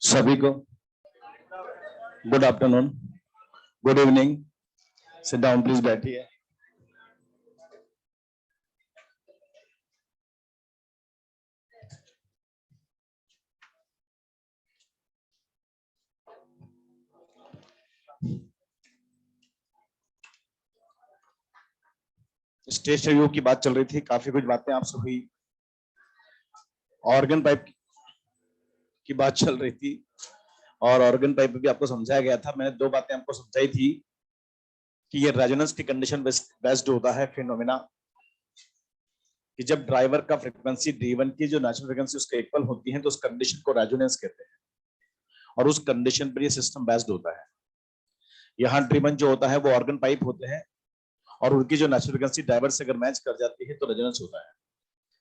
सभी को good afternoon, good evening. Sit down please, बैठिए। स्टेज योग की बात चल रही थी, काफी कुछ बातें आपसे हुई। ऑर्गन पाइप की बात चल रही थी और ऑर्गन पाइप भी आपको समझाया गया था। मैंने दो बातें आपको समझाई थी कि ये रेजोनेंस की कंडीशन बेस्ड होता है फिनोमेना, कि जब ड्राइवर का फ्रीक्वेंसी ड्रीवन की जो नेचुरल फ्रीक्वेंसी उसके इक्वल होती है तो उस कंडीशन को रेजोनेंस कहते हैं और उस कंडीशन पर ये सिस्टम बेस्ड होता है। यहाँ ड्रीवन जो होता है वो ऑर्गन पाइप होते हैं और उनकी जो नेचुरल फ्रीक्वेंसी ड्राइवर से अगर मैच कर जाती है तो रेजोनेंस होता है।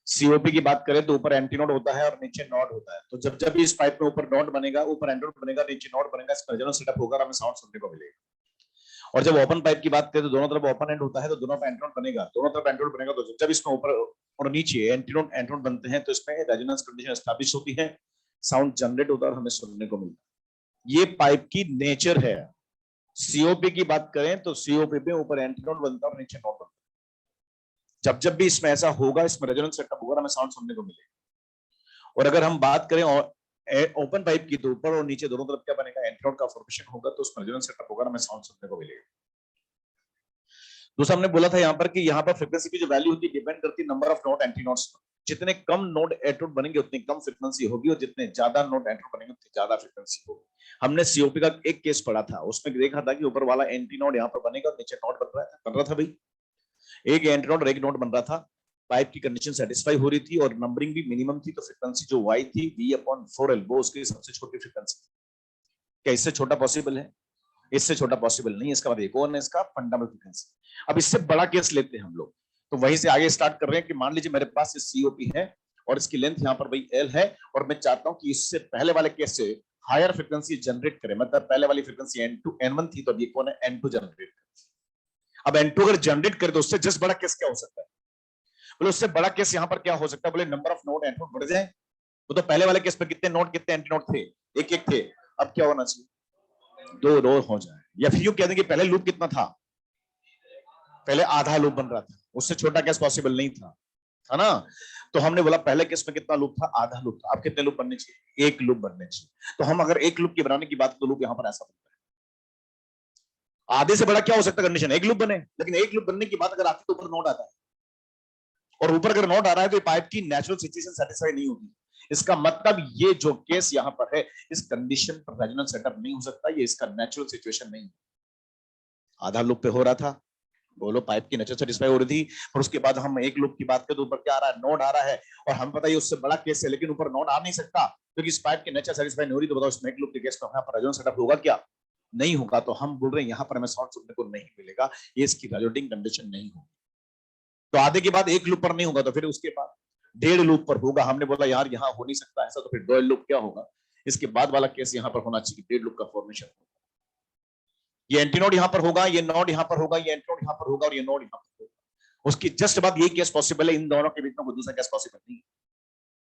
सीओपी की बात करें तो ऊपर एंटी नोड होता है और नीचे नोड होता है। तो जब जब भी इस पाइप में ऊपर नोड बनेगा, ऊपर एंटी नोड बनेगा, नीचे नोड बनेगा, इसका रेजोनेंस सेटअप होगा और हमें साउंड सुनने को मिलेगा। और जब ओपन पाइप की बात करें तो दोनों तरफ ओपन एंड होता है तो दोनों पे एंटी नोड बनेगा, दोनों तरफ एंटी नोड बनेगा। तो जब इसमें ऊपर और नीचे एंटी नोड बनते हैं तो इसमें रेजोनेंस कंडीशन एस्टैब्लिश होती है, साउंड जनरेट होता है और हमें सुनने को मिलता है। ये पाइप की नेचर है। सीओपी की बात करें तो सीओपी में ऊपर एंटी नोड बनता है और नीचे नोड बनता है। जब जब भी इसमें ऐसा होगा, इसमें रेजोनेंस सेटअप होगा, हमें साउंड सुनने को मिलेगा। और अगर हम बात करें ओपन पाइप की तो ऊपर और नीचे दोनों तरफ क्या बनेगा, एंटी नोड का फॉर्मेशन होगा तो उसमें रेजोनेंस सेटअप होगा, हमें साउंड सुनने को मिलेगा। दूसरा हमने बोला था यहाँ पर कि यहाँ पर फ्रीक्वेंसी की जो वैल्यू होती है डिपेंड करती है number of node anti nodes पर। जितने कम नोड एंटी नोड बनेंगे उतनी कम फ्रीक्वेंसी होगी और जितने ज्यादा नोड एंटी नोड बनेंगे उतनी ज्यादा फ्रीक्वेंसी होगी। हमने सीओपी का एक केस पढ़ा था, उसमें देखा था कि ऊपर वाला एंटी नोड यहाँ पर बनेगा और नीचे नोड बन रहा था भाई। एक एंटी नोड और एक नोड बन रहा था, पाइप की कंडीशन सेटिस्फाई हो रही थी और नंबरिंग भी मिनिमम थी। तो फ्रीक्वेंसी जो वाई थी V/4L वो उसकी सबसे छोटी फ्रीक्वेंसी। क्या इससे छोटा पॉसिबल है? इससे छोटा पॉसिबल नहीं है। इसका मतलब कौन है? इसका फंडामेंटल फ्रीक्वेंसी। अब इससे बड़ा केस लेते हैं हम लोग, तो वहीं से आगे स्टार्ट कर रहे हैं कि मान लीजिए मेरे पास सीओपी है और इसकी लेंथ यहाँ पर भाई L है और मैं चाहता हूं कि इससे पहले वाले केस से हायर फ्रीक्वेंसी जनरेट करे। मतलब पहले वाली फ्रीक्वेंसी N1 थी तो अब ये कौन है? N2 जनरेट करे। अब N2 अगर जनरेट करे तो उससे जस्ट बड़ा केस क्या हो सकता है? बोले उससे बड़ा केस यहाँ पर क्या हो सकता है? बोले number of node anti node बढ़ जाए। तो पहले वाले केस में कितने नोड कितने एंटी नोड थे? एक एक थे। अब क्या होना चाहिए? दो दो हो जाए। या फिर यूं कह देंगे पहले लूप कितना था? पहले आधा लूप बन रहा था, उससे छोटा केस पॉसिबल नहीं था, है ना? तो हमने बोला पहले केस में कितना लूप था? आधा लूप था। अब कितने लूप बनने चाहिए? एक लूप बनने चाहिए। तो हम अगर एक लूप की बनाने की बात तो लूप यहाँ पर ऐसा बनता है। आधे से बड़ा क्या हो सकता है कंडीशन? एक लूप बने। लेकिन एक लूप बनने की बात अगर आती तो ऊपर नोड आता है और ऊपर अगर नोड आ रहा है तो पाइप की नेचुरल सिचुएशन सेटिस्फाई नहीं होगी। इसका मतलब ये जो केस यहां पर है, इस कंडीशन पर रेजोनेंस सेटअप नहीं हो सकता, ये इसका नेचुरल सिचुएशन नहीं है। आधा लूप पे हो रहा था, बोलो पाइप की नेचर सेटिस्फाई हो रही थी, और उसके बाद हम एक लूप की बात करें तो ऊपर क्या आ रहा है? नोड आ रहा है। और हम पता है उससे बड़ा केस है लेकिन ऊपर नोड आ नहीं सकता क्योंकि इस पाइप की नेचर सेटिस्फाई नहीं हो रही। तो बताओ इसमें एक लूप के केस में यहाँ पर रेजोनेंस सेटअप होगा क्या? नहीं होगा। तो हम बोल रहे हैं यहाँ पर हमें साउंड सुनने को नहीं मिलेगा, ये इसकी रेजोनेटिंग कंडीशन नहीं होगी। तो आधे के बाद एक लूप पर नहीं होगा तो फिर उसके बाद डेढ़ लूप पर होगा। हमने बोला यार यहाँ हो नहीं सकता ऐसा, तो फिर दो लूप क्या होगा? इसके बाद वाला केस यहाँ पर होना चाहिए, डेढ़ लूप का फॉर्मेशन होगा। ये एंटी नोड यहाँ पर होगा, ये नोड यहाँ पर होगा, ये एंटी नोड यहाँ पर होगा और ये नोड यहाँ पर होगा। उसकी जस्ट बाद यही केस पॉसिबल है, इन दोनों के बीच में कोई दूसरा केस पॉसिबल नहीं है।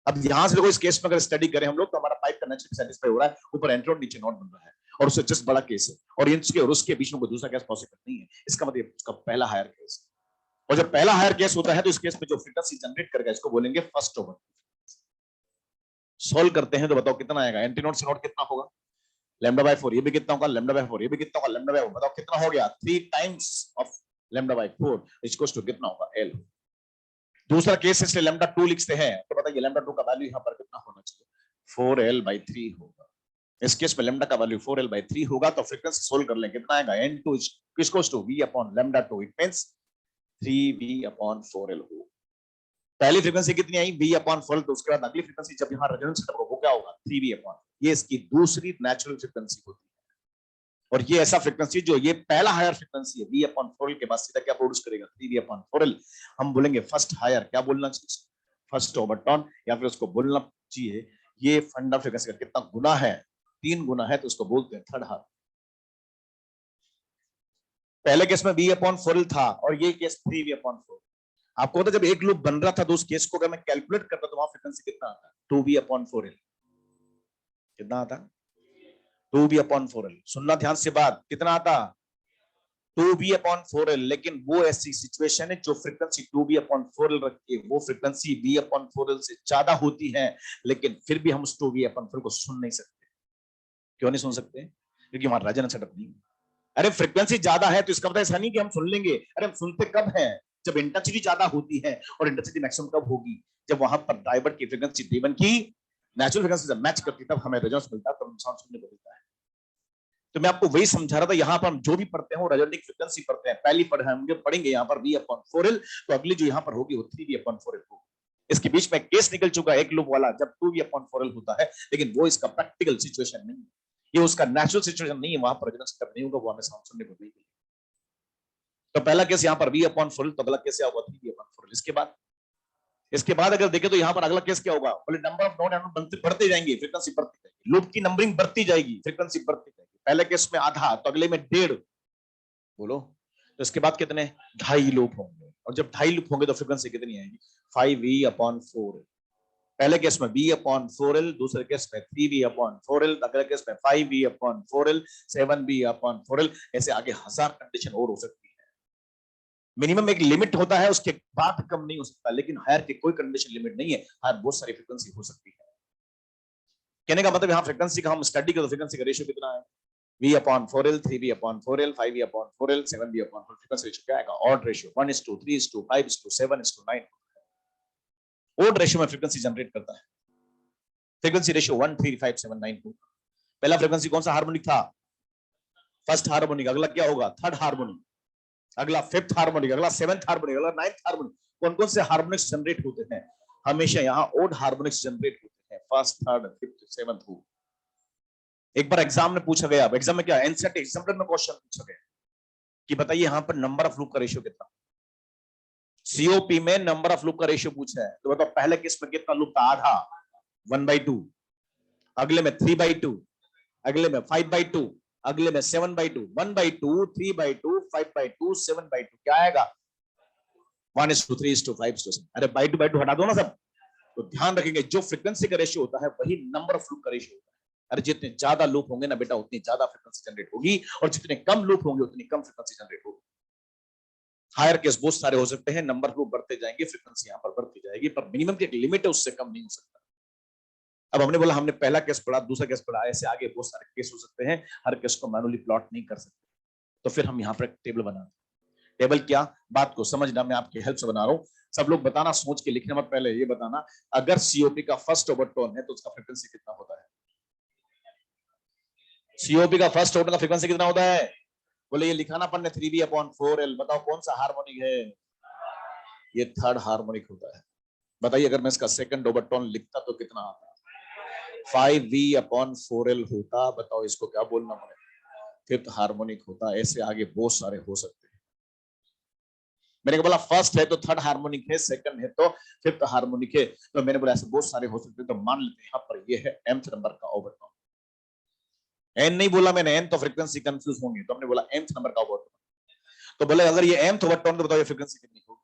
अब यहां से देखो इस केस में अगर स्टडी करें हम लोग तो हमारा पाइप का नेचर सेटिस्फाई हो रहा है, ऊपर एंटी नोड नीचे नोड बन रहा है और उससे जस्ट बड़ा केस है और इनके और उसके बीच में कोई दूसरा केस पॉसिबल नहीं है। इसका मतलब उसका पहला हायर केस है। और जब पहला हायर केस होता है तो इस केस में जो फ्रीक्वेंसी जनरेट करेगा इसको बोलेंगे फर्स्ट ऑर्डर। सॉल्व करते हैं तो बताओ कितना आएगा? एंटी नोड से नोड कितना होगा? λ/4। ये भी कितना होगा? λ/4। ये भी कितना होगा? λ/4। बताओ कितना हो गया? 3 टाइम्स ऑफ λ/4 इक्वल्स टू कितना होगा? L। दूसरा केस इसलिए λ2 लिखते हैं तो बताइए λ2 का वैल्यू यहाँ पर कितना होना चाहिए? 4L/3 होगा। इस केस में लैम्डा का वैल्यू 4L/3 होगा। तो फ्रीक्वेंसी सोल्व कर लें कितना आएगा? N2 equals to V/λ2। It means 3V/4L हो। पहली फ्रीक्वेंसी कितनी आई? V/4L। तो उसके बाद अगली फ्रीक्वेंसी जब यहाँ रेजोनेंस सेटअप होगा वो क्या होगा? 3V/। ये इसकी दूसरी नेचुरल फ्रीक्वेंसी होती है। और ये ऐसा फ्रीक्वेंसी जो ये पहला हायर फ्रीक्वेंसी है, V/4L के बाद सीधा क्या प्रोड्यूस करेगा? 3V/4L। हम बोलेंगे फर्स्ट हायर। क्या बोलना चाहिए? फर्स्ट ओवरटर्न, या फिर उसको बोलना चाहिए ये फंडा फ्रीक्वेंसी का कितना गुना है? 3 गुना है तो उसको बोलते हैं थर्ड हायर। पहले केस में V/4L था और ये केस 3V/4। आपको पता जब एक लूप बन रहा था तो उस केस को अगर मैं कैलकुलेट करता तो वहां फ्रीक्वेंसी कितना आता? 2V/4L। कितना आता? 2v/4l। सुनना ध्यान से बात, कितना आता? 2v/4l। लेकिन वो ऐसी सिचुएशन है जो फ्रीक्वेंसी 2v/4l रखती है, वो फ्रीक्वेंसी v/4l से ज्यादा होती है, लेकिन फिर भी हम उस 2v/4l को सुन नहीं सकते। क्यों नहीं सुन सकते? क्योंकि हमारा रेजोनेंस सेटअप नहीं है। अरे फ्रीक्वेंसी ज्यादा है तो इसका मतलब ऐसा नहीं कि हम सुन लेंगे। अरे हम सुनते कब है? जब इंटेंसिटी ज्यादा होती है। और इंटेंसिटी मैक्सिमम कब होगी? जब वहां पर डायोड की फ्रीक्वेंसी D1 की नेचुरल फ्रीक्वेंसी से मैच करती, तब हमें रेजोनेंस मिलता है, तब साउंड सुनने को मिलता है। तो मैं आपको वही समझा रहा था, यहाँ पर हम जो भी पढ़ते हैं वो रेजोनेटिक फ्रीक्वेंसी पढ़ते हैं। पहली पढ़ेंगे यहाँ पर v/4l, तो अगली जो यहाँ पर होगी वो 3v/4l होगी। इसके बीच में केस निकल चुका है एक लूप वाला, जब 2v/4l होता है, लेकिन वो इसका प्रैक्टिकल सिचुएशन नहीं है, ये उसका नेचुरल सिचुएशन नहीं है, वहां पर रेजोनेंस सेटअप नहीं होगा, वो हमें साउंड सुनने को नहीं मिलेगा। तो पहला केस यहाँ पर v/4l, तो अगला केस क्या होगा? 3v/4l। इसके बाद अगर देखें तो यहाँ पर अगला केस क्या होगा? बोले नंबर ऑफ नोड बनते बढ़ते जाएंगे, फ्रीक्वेंसी बढ़ती जाएगी, लूप की नंबरिंग बढ़ती जाएगी, फ्रीक्वेंसी बढ़ती जाएगी। पहले केस में आधा, तो अगले में 1.5। बोलो, तो इसके बाद कितने? 2.5 लूप होंगे, और जब 2.5 लूप होंगे तो फ्रीक्वेंसी कितनी आएगी? 5v/4l। पहले केस में v/4l, दूसरे केस में 3v/4l, अगले केस में 5v/4l, 7v/4l, ऐसे आगे 1000 कंडीशन और हो सकती है। मिनिमम एक लिमिट होता है, उसके बाद कम नहीं हो सकता, लेकिन हायर की कोई कंडीशन लिमिट नहीं है, हायर बहुत सारी फ्रीक्वेंसी हो सकती है। कहने का मतलब यहाँ फ्रीक्वेंसी का हम स्टडी करें तो फ्रीक्वेंसी का रेशियो कितना है? v/4l, 3v/4l, 5v/4l, 7v/4l। Frequency ratio क्या आएगा? Odd ratio 1:3, 5:7, 9। ऑड रेशियो में फ्रीक्वेंसी जनरेट करता है। Frequency ratio 1, 3, 5, 7, 9 2। पहला फ्रीक्वेंसी कौन सा हार्मोनिक था? First harmonic. अगला क्या होगा? Third harmonic. अगला फिफ्थ हार्मोनिक, अगला सेवंथ हार्मोनिक, अगला नाइन्थ हार्मोनिक। कौन कौन से हार्मोनिक्स जनरेट होते हैं? हमेशा यहाँ ओड हार्मोनिक्स जनरेट होते हैं, फर्स्ट, थर्ड, फिफ्थ, सेवंथ को। एक बार एग्जाम में पूछा गया, एग्जाम में क्या एनसेट एग्जामिनर में क्वेश्चन पूछा गया कि बताइए यहाँ पर नंबर ऑफ लूप का रेशियो कितना? सीओपी में नंबर ऑफ लूप का रेशियो पूछा है, तो बताओ पहले केस में कितना लूप था? आधा, 1/2। अगले में 3/2, अगले में 5/2, अगले में 7/2, 1/2, 3/2, 5/2, 7/2। क्या आएगा? 1:3:5:7। अरे बाई टू हटा दो ना सब। तो ध्यान रखेंगे जो फ्रीक्वेंसी का रेशियो होता है वही नंबर ऑफ लूप का रेशियो होता है। अरे जितने ज्यादा लूप होंगे ना बेटा, उतनी ज्यादा फ्रीक्वेंसी जनरेट होगी, और जितने कम लूप होंगे उतनी कम फ्रीक्वेंसी जनरेट होगी। हायर केस बहुत सारे हो सकते हैं, नंबर ऑफ लूप बढ़ते जाएंगे, फ्रीक्वेंसी यहाँ पर बढ़ती जाएगी, पर मिनिमम की एक लिमिट है, उससे कम नहीं हो सकता। अब हमने बोला हमने पहला केस पढ़ा, दूसरा केस पढ़ा, ऐसे आगे बहुत सारे केस हो सकते हैं, हर केस को मैनुअली प्लॉट नहीं कर सकते। तो फिर हम यहाँ पर एक टेबल बनाते हैं। टेबल क्या? बात को समझना, मैं आपकी हेल्प से बना रहा हूं। सब लोग बताना, सोच के लिखने मत, पहले ये बताना, अगर सीओपी का फर्स्ट ओवरटोन है तो उसका फ्रीक्वेंसी कितना होता है? सीओपी का फर्स्ट ओवरटोन का फ्रीक्वेंसी कितना होता है? बोले ये लिखाना पड़ने 3v/4l। बताओ कौन सा हार्मोनिक है? ये थर्ड हार्मोनिक होता है। बताइए अगर मैं इसका सेकंड ओवरटोन लिखता तो कितना आता? 5v/4l होता। बताओ इसको क्या बोलना पड़ेगा? फिफ्थ हार्मोनिक होता। ऐसे आगे बहुत सारे हो सकते हैं। मैंने बोला फर्स्ट है तो थर्ड हार्मोनिक है, सेकंड है तो फिफ्थ हार्मोनिक है, तो मैंने बोला ऐसे बहुत सारे हो सकते हैं, तो मान लेते हैं यहाँ पर ये है mth नंबर का ओवरटोन। n नहीं बोला मैंने, n तो फ्रीक्वेंसी कंफ्यूज होंगी, तो हमने बोला mth नंबर का ओवरटोन। तो बोले अगर ये mth ओवरटोन तो बताओ ये फ्रीक्वेंसी कितनी होगी?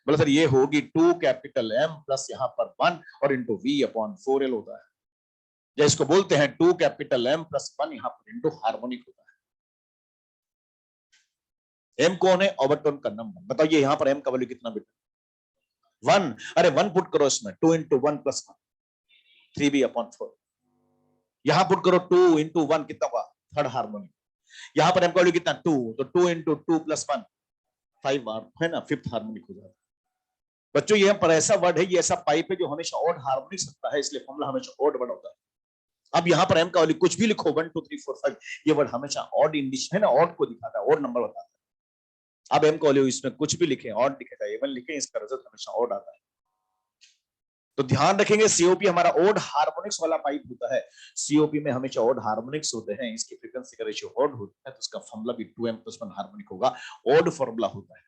बोले सर ये होगी 2 कैपिटल M प्लस यहाँ पर 1 और इंटू v/4l होता है, या इसको बोलते हैं 2 कैपिटल M प्लस 1 यहाँ पर इंटू हार्मोनिक होता है। m कौन है? ओवरटोन का नंबर। बताइए यहाँ पर m का वैल्यू कितना बेटा? 1। अरे 1 पुट करो इसमें, 2 इंटू 1 प्लस 1, 3v/4। यहां पुट करो 2 इंटू 1 कितना हुआ? Third harmonic. यहां पर m का वैल्यू कितना? 2, तो 2 इंटू 2 प्लस 1 5 है ना, फिफ्थ हार्मोनिक हो जाता है। बच्चों ये पर ऐसा वर्ड है, ये ऐसा पाइप है जो हमेशा ऑड हार्मोनिक सकता है, इसलिए फॉर्मूला हमेशा ऑड वर्ड होता है। अब यहाँ पर m का वैल्यू कुछ भी लिखो 1 2 3 4 5, ये वर्ड हमेशा ऑड इंडिश है ना, ऑड को दिखाता है, ऑड नंबर बताता है। अब m का वैल्यू इसमें कुछ भी लिखे, ऑड लिखेगा, इवन लिखे, इसका रिजल्ट हमेशा ऑड आता है। तो ध्यान रखेंगे सीओपी हमारा ऑड हार्मोनिक्स वाला पाइप होता है। सीओपी में हमेशा ऑड हार्मोनिक्स होते हैं, इसकी फ्रीक्वेंसी का रेशियो ऑड होता है, तो इसका फॉर्मूला भी 2m+1 हार्मोनिक होगा, ऑड फॉर्मूला होता है।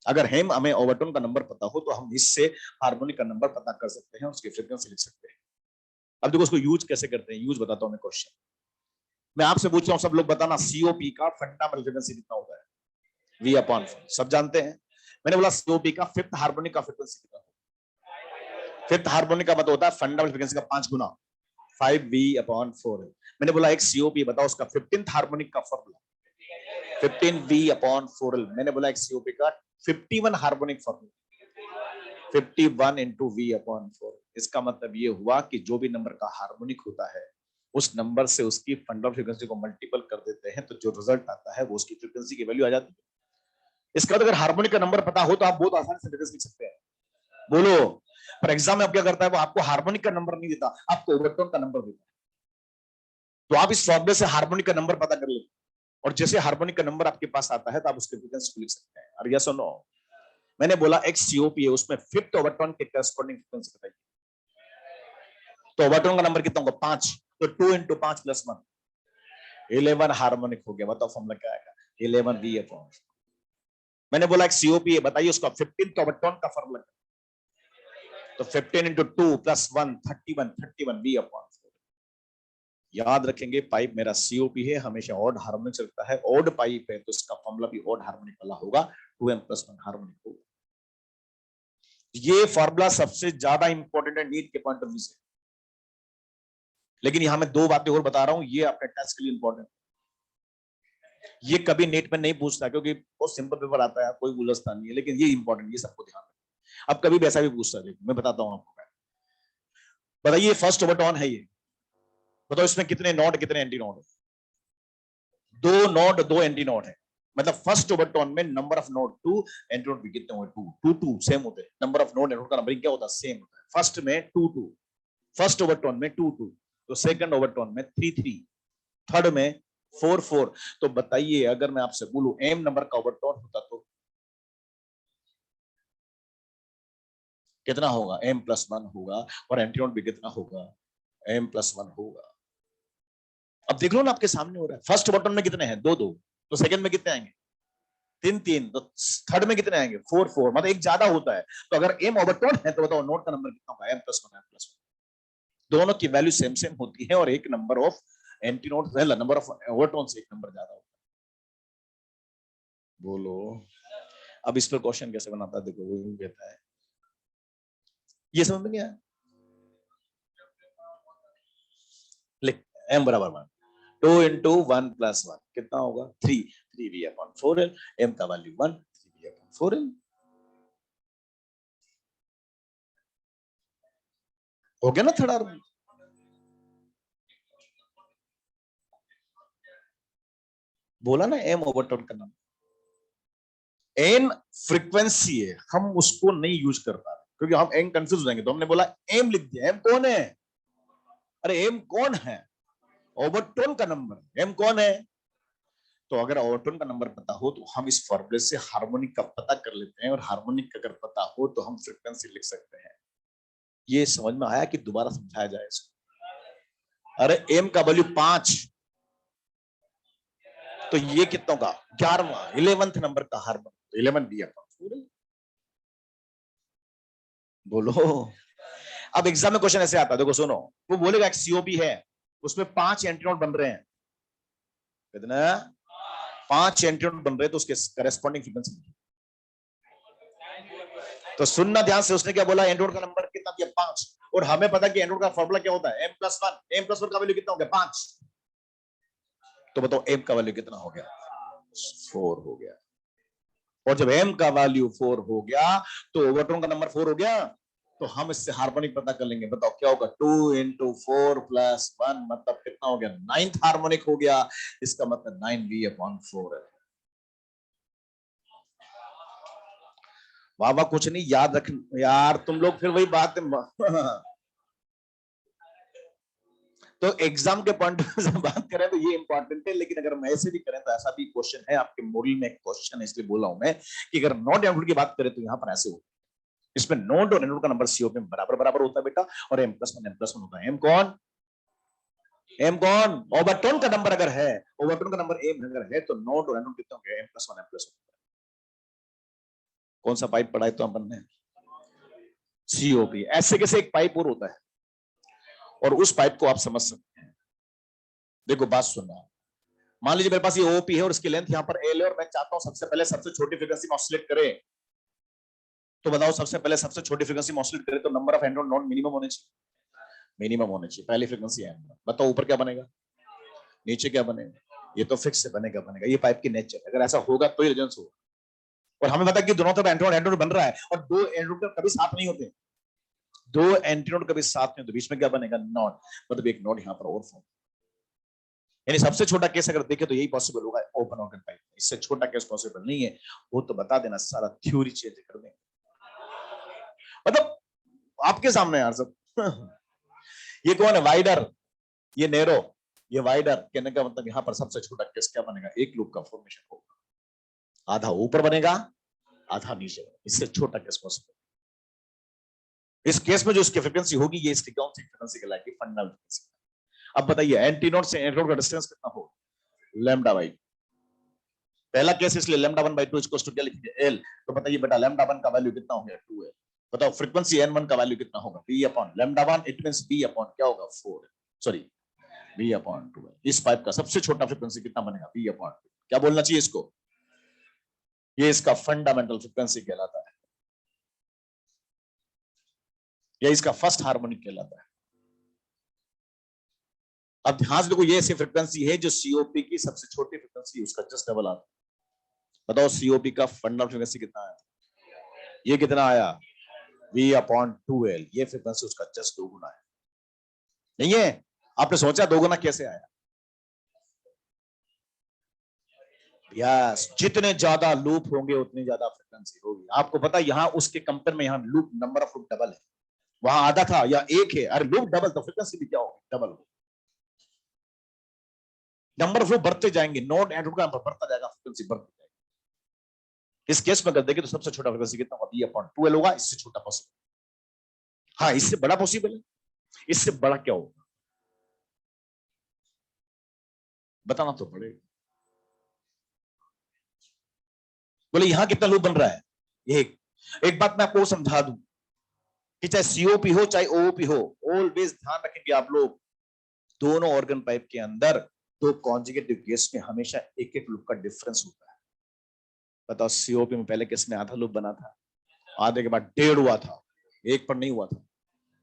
अगर हमें ओवरटोन का नंबर पता हो तो हम इससे हार्मोनिक का नंबर पता कर सकते हैं, उसकी फ्रीक्वेंसी लिख सकते हैं। अब देखो उसको यूज कैसे करते हैं, यूज बताता हूं मैं क्वेश्चन। मैं आपसे पूछ रहा हूं, सब लोग बताना सीओपी का फंडामेंटल फ्रीक्वेंसी कितना होता है? v/4। सब जानते हैं। मैंने बोला सीओपी का फिफ्थ हार्मोनिक का फ्रीक्वेंसी कितना? फिफ्थ हार्मोनिक का मतलब होता है फंडामेंटल फ्रीक्वेंसी का 5 गुना, 5V/4L। मैंने बोला एक COP बताओ उसका 15th हार्मोनिक का फॉर्मूला 15V/4L। मैंने बोला एक COP का 51 हार्मोनिक फॉर्मूला 51 into V/4। इसका मतलब ये हुआ कि जो भी नंबर का हार्मोनिक होता है उस नंबर से उसकी फंडामेंटल फ्रीक्वेंसी को मल्टीपल कर देते हैं तो जो रिजल्ट आता है वो उसकी फ्रीक्वेंसी की वैल्यू आ जाती है। इसका अगर हार्मोनिक का नंबर पता हो तो आप बहुत आसानी से फ्रीक्वेंसी लिख सकते हैं। बोलो, पर एग्जाम में अब क्या करता है वो आपको हार्मोनिक का नंबर नहीं देता, आपको ओवरटोन का नंबर देता है। तो आप इस फॉर्मूले से हार्मोनिक का नंबर पता कर लेते और जैसे हार्मोनिक का नंबर आपके पास आता है तो आप उसके फ्रीक्वेंसी को लिख सकते हैं। और यस और नो? मैंने बोला एक COP है उसमें 5th ओवरटोन के करस्पॉन्डिंग फ्रीक्वेंसी बताइए। तो ओवरटोन का नंबर कितना होगा 5, तो 2 into 5 + 1 11 हार्मोनिक हो गया। बताओ फॉर्मूला क्या आएगा 11V/4। मैंने बोला एक COP है बताइए उसका 15th ओवरटोन का फॉर्मूला, तो 15 into 2 + 1 31 V/4। याद रखेंगे पाइप मेरा COP है, हमेशा ऑड हार्मोनिक चलता है, ऑड पाइप है तो इसका फॉर्मूला भी ऑड हार्मोनिक वाला होगा, 2m + 1 हार्मोनिक होगा। ये फॉर्मूला सबसे ज्यादा इंपॉर्टेंट है नीट के पॉइंट ऑफ व्यू से। लेकिन यहां मैं दो बातें और बता रहा हूं, ये आपके टेस्ट के लिए इंपॉर्टेंट। ये कभी नेट में नहीं पूछता क्योंकि बहुत सिंपल पेपर आता है, कोई उलझता नहीं है, लेकिन ये इंपॉर्टेंट, ये सबको ध्यान रखना। अब कभी भी ऐसा भी पूछता है, मैं बताता हूं आपको। बताइए फर्स्ट ओवरटोन है ये, बताओ इसमें कितने नोड कितने एंटी नोड है? 2 नोड 2 एंटी नोड है। मतलब फर्स्ट ओवरटोन में number of node 2, anti node भी कितने होंगे 2 2 2 सेम होते हैं। Number of node anti node का नंबरिंग क्या होता है सेम होता है। फर्स्ट में 2 2, फर्स्ट ओवरटोन में 2 2, तो सेकंड ओवरटोन में 3 3, थर्ड में 4 4। तो बताइए अगर मैं आपसे बोलूं m नंबर का ओवरटोन होता तो कितना होगा? m + 1 होगा। और एंटी नोड भी कितना होगा? m + 1 होगा। अब देख लो ना आपके सामने हो रहा है। फर्स्ट ओवरटोन में कितने हैं? 2 2, तो सेकंड में कितने आएंगे? 3 3, तो थर्ड में कितने आएंगे? 4 4, मतलब एक ज्यादा होता है। तो अगर m ओवरटोन है तो बताओ नोड का नंबर कितना होगा? m + 1 m + 1। दोनों की वैल्यू सेम सेम होती है और एक number of anti node number of overtone से एक नंबर ज्यादा होता है। बोलो, अब इस पर क्वेश्चन कैसे बनाता है देखो, वो कहता है ये समझ में नहीं आया, लिख m = 1, 2 into 1 + 1 कितना होगा? 3 3V/4L। m का वैल्यू 1, 3V/4L हो गया ना थर्ड आर्गुमेंट। बोला ना m ओवरटोन का नंबर n फ्रीक्वेंसी है, हम उसको नहीं यूज कर पा रहे क्योंकि हम n कंफ्यूज हो जाएंगे, तो हमने बोला m लिख दिया। m कौन है? अरे m कौन है? ओवरटोन का नंबर। m कौन है? तो अगर ओवरटोन का नंबर पता हो तो हम इस फॉर्मूले से हार्मोनिक का पता कर लेते हैं, और हार्मोनिक का अगर पता हो तो हम फ्रीक्वेंसी लिख सकते हैं। ये समझ में आया कि दोबारा समझाया जाए इसको? अरे m का वैल्यू 5, तो ये कितनों का? 11वां 11th नंबर का हार्मोनिक 11V/4। बोलो, अब एग्जाम में क्वेश्चन ऐसे आता है, देखो सुनो, वो बोलेगा एक COP है उसमें 5 एंटीनोड बन रहे हैं। कितना? 5 एंटीनोड बन रहे हैं, तो उसके करेस्पॉन्डिंग फ्रीक्वेंसी। तो सुनना ध्यान से, उसने क्या बोला? एंटीनोड का नंबर कितना दिया? 5। और हमें पता कि एंटीनोड का फॉर्मूला क्या होता है? m + 1। m + 1 का वैल्यू कितना हो गया? 5। तो बताओ m का वैल्यू कितना हो गया? 4 हो गया। और जब m का वैल्यू 4 हो गया तो ओवरटोन का नंबर 4 हो गया, तो हम इससे हार्मोनिक पता कर लेंगे। बताओ क्या होगा? 2 into 4 + 1 मतलब कितना हो गया? 9th हार्मोनिक हो गया। इसका मतलब 9V/4 है। वाह वाह, कुछ नहीं याद रख यार तुम लोग, फिर वही बात है। तो एग्जाम के पॉइंट से बात करें तो ये इंपॉर्टेंट है, लेकिन अगर हम ऐसे भी करें तो ऐसा भी क्वेश्चन है आपके मॉडल में। एक क्वेश्चन है इसलिए बोला हूं मैं कि अगर नोड एनोड की बात करें तो यहां पर ऐसे हो, इसमें नोड और एनोड का नंबर COP में बराबर बराबर होता है बेटा, और m + 1 m + 1 होता है। m कौन? m कौन? ओवरटोन का नंबर अगर है, ओवरटोन का नंबर m अगर है तो नोड और एनोड कितने होंगे? m + 1 m + 1। कौन सा पाइप पढ़ा है तो अपन ने? COP। ऐसे कैसे एक पाइप और होता है, और उस पाइप को आप समझ सकते हैं। देखो बात सुनना, मान लीजिए मेरे पास ये OP है और इसकी लेंथ यहाँ पर L है, और मैं चाहता हूं सबसे पहले सबसे छोटी फ्रीक्वेंसी में ऑसिलेट करे। तो बताओ सबसे पहले सबसे छोटी फ्रीक्वेंसी में ऑसिलेट करे तो number of and node minimum होने चाहिए। मिनिमम होने चाहिए, पहली फ्रीक्वेंसी है। बताओ ऊपर क्या बनेगा, नीचे क्या बनेगा? ये तो फिक्स से बनेगा बनेगा, ये पाइप की नेचर। अगर ऐसा होगा तो ही रेजोनेंस होगा। और हमें पता है कि दोनों तरफ एंटीनोड एंटीनोड बन रहा है, और दो एंटीनोड कभी साथ नहीं होते, दो एंटीनोड कभी साथ नहीं होते, बीच में क्या बनेगा? नॉड, मतलब एक नोड यहाँ पर और फॉर्म। यानी सबसे छोटा केस अगर देखे तो यही पॉसिबल होगा, ओपन ऑर्गन पाइप। इससे छोटा केस पॉसिबल नहीं है, वो तो बता देना, सारा थ्योरी चेंज कर देंगे। मतलब आपके सामने यार सब ये कौन है? वाइडर, ये नैरो, ये वाइडर। कहने का मतलब यहां पर सबसे छोटा केस क्या बनेगा? एक लूप का फॉर्मेशन होगा, आधा ऊपर बनेगा आधा नीचे, इससे छोटा केस पॉसिबल। इस केस में जो इसकी फ्रीक्वेंसी होगी, ये इसकी कौन सी फ्रीक्वेंसी कहलाएगी? Fundamental frequency. अब बताइए एंटीनोड से एंटीनोड का डिस्टेंस कितना होगा? लैम्डा बाई, पहला केस इसलिए लैम्डा 1/2 इक्वल्स टू क्या लिखेंगे? एल। तो बताइए बेटा लैम्डा 1 का वैल्यू कितना हो गया? 2 एल। बताओ फ्रीक्वेंसी n1 का वैल्यू कितना होगा? b upon lambda 1, it means b upon क्या होगा? 4, सॉरी b अपॉन 2। इस पाइप का सबसे छोटा फ्रीक्वेंसी कितना बनेगा? b upon 2। क्या बोलना चाहिए इसको? ये इसका फंडामेंटल फ्रीक्वेंसी कहलाता है, या इसका फर्स्ट हार्मोनिक कहलाता है। अब ध्यान से देखो, ये ऐसी फ्रीक्वेंसी है जो सीओपी की सबसे छोटी फ्रीक्वेंसी है, उसका जस्ट डबल आता है। बताओ सीओपी का फंडामेंटल फ्रीक्वेंसी कितना आया? ये कितना आया? v upon 2l। ये फ्रीक्वेंसी उसका जस्ट 2 गुना है। नहीं है? आपने सोचा 2 गुना कैसे आया? यस, जितने ज्यादा लूप होंगे उतनी ज्यादा फ्रीक्वेंसी होगी। आपको पता है यहां उसके कंपेयर में यहां loop number of loop double है, वहां आधा था या एक है। अरे लूप डबल तो फ्रीक्वेंसी भी क्या होगी? डबल होगी। नंबर ऑफ लूप बढ़ते जाएंगे, नोड एंड रूट का नंबर बढ़ता जाएगा, फ्रीक्वेंसी बढ़ती जाएगी। इस केस में अगर देखें तो सबसे छोटा फ्रीक्वेंसी कितना होगा? b अपॉन 2l होगा। इससे छोटा पॉसिबल, हाँ इससे बड़ा पॉसिबल है। इससे बड़ा क्या होगा बताना तो पड़ेगा। बोले यहां कितना लूप बन रहा है? एक बात मैं आपको समझा दूं कि चाहे सीओपी हो चाहे ओओपी हो, ऑलवेज ध्यान रखेंगे आप लोग, दोनों ऑर्गन पाइप के अंदर दो कॉन्जुगेटिव केस में हमेशा एक एक लूप का डिफरेंस होता है। बताओ सीओपी में पहले केस में आधा लूप बना था, आधे के बाद 1.5 हुआ था, एक पर नहीं हुआ था,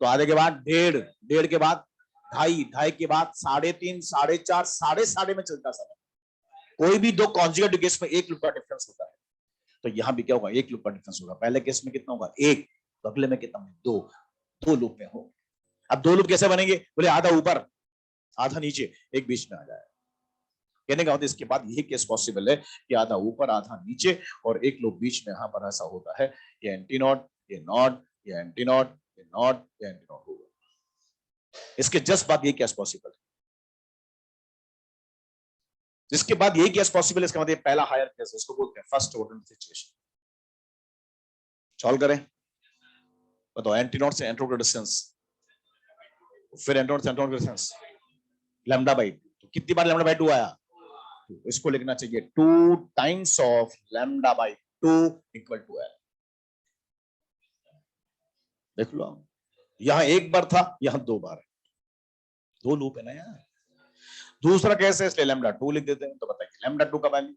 तो आधे के बाद 1.5, 1.5 के बाद 2.5, 2.5 के बाद 3.5, 4.5, 3.5 में चलता समय। कोई भी दो कॉन्जुगेटिव केस में एक लूप का डिफरेंस होता है, तो यहां भी क्या होगा? एक लूप का डिफरेंस होगा। पहले केस में कितना होगा? 1, तो अगले में कितना? 2। 2 लूप में हो। अब 2 लूप कैसे बनेंगे? बोले आधा ऊपर आधा नीचे, एक बीच में आ जाए। कहने का मतलब इसके बाद यही केस पॉसिबल है कि आधा ऊपर आधा नीचे और एक लूप बीच में। यहां पर ऐसा होता है, ये एंटी नॉट, ये नॉट, ये एंटी नॉट, ये नॉट, ये एंटी नॉट होगा। इसके जस्ट बाद यही केस पॉसिबल है। जिसके बाद यही केस पॉसिबल है, इसका मतलब पहला हायर केस, इसको बोलते हैं फर्स्ट ऑर्डर सिचुएशन। सॉल्व करें। बताओ एंटी नॉट से एंटी नॉट का डिस्टेंस, फिर एंटी नॉट से एंटी नॉट का डिस्टेंस लैम्डा बाई 2। तो कितनी बार लैम्डा बाई 2 आया? इसको लिखना चाहिए 2 times of lambda by 2 equal to L. देख लो, यहां एक बार था, यहां 2 बार है, 2 लूप है ना यार। दूसरा कैसे? इसलिए लैम्डा 2 लिख देते हैं। तो बताइए लैम्डा 2 का वैल्यू